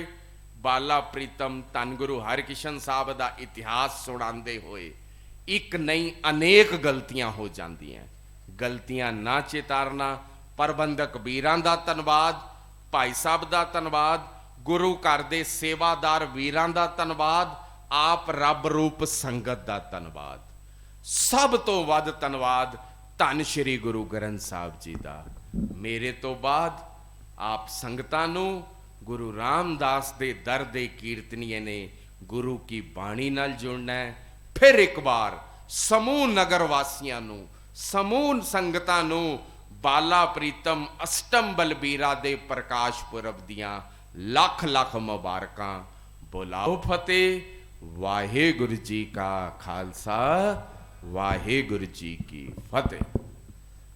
बाला प्रीतम धन गुरु हरकृष्ण साहब का इतिहास सुनाते हुए एक नहीं अनेक गलतियां हो जांदियां। गलतियां ना चेतारना, प्रबंधक वीरां दा धन्नवाद, भाई साहब दा धन्नवाद, गुरु घर दे सेवादार वीरां दा धन्नवाद, आप रब रूप संगत दा धन्नवाद, सब तो वध धन्नवाद धन श्री गुरु ग्रंथ साहब जी दा। मेरे तो बाद आप संगतां नूं गुरु रामदास दे दर दे कीर्तनीए ने गुरु की बाणी नाल जुड़ना है। फिर एक बार समूह नगर वासियां नूं ਸਮੂਹ ਸੰਗਤਾਂ ਨੂੰ ਬਾਲਾ ਪ੍ਰੀਤਮ ਅਸ਼ਟਮ ਬਲਬੀਰਾ ਦੇ ਪ੍ਰਕਾਸ਼ ਪੁਰਬ ਦੀਆਂ ਲੱਖ ਲੱਖ ਮੁਬਾਰਕਾਂ। ਬੁਲਾਓ ਫਤਿਹ। ਵਾਹਿਗੁਰੂ ਜੀ ਕਾ ਖਾਲਸਾ, ਵਾਹਿਗੁਰੂ ਜੀ ਕੀ ਫਤਿਹ।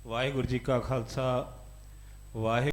ਵਾਹਿਗੁਰੂ ਜੀ ਕਾ ਖਾਲਸਾ, ਵਾਹਿਗੁਰੂ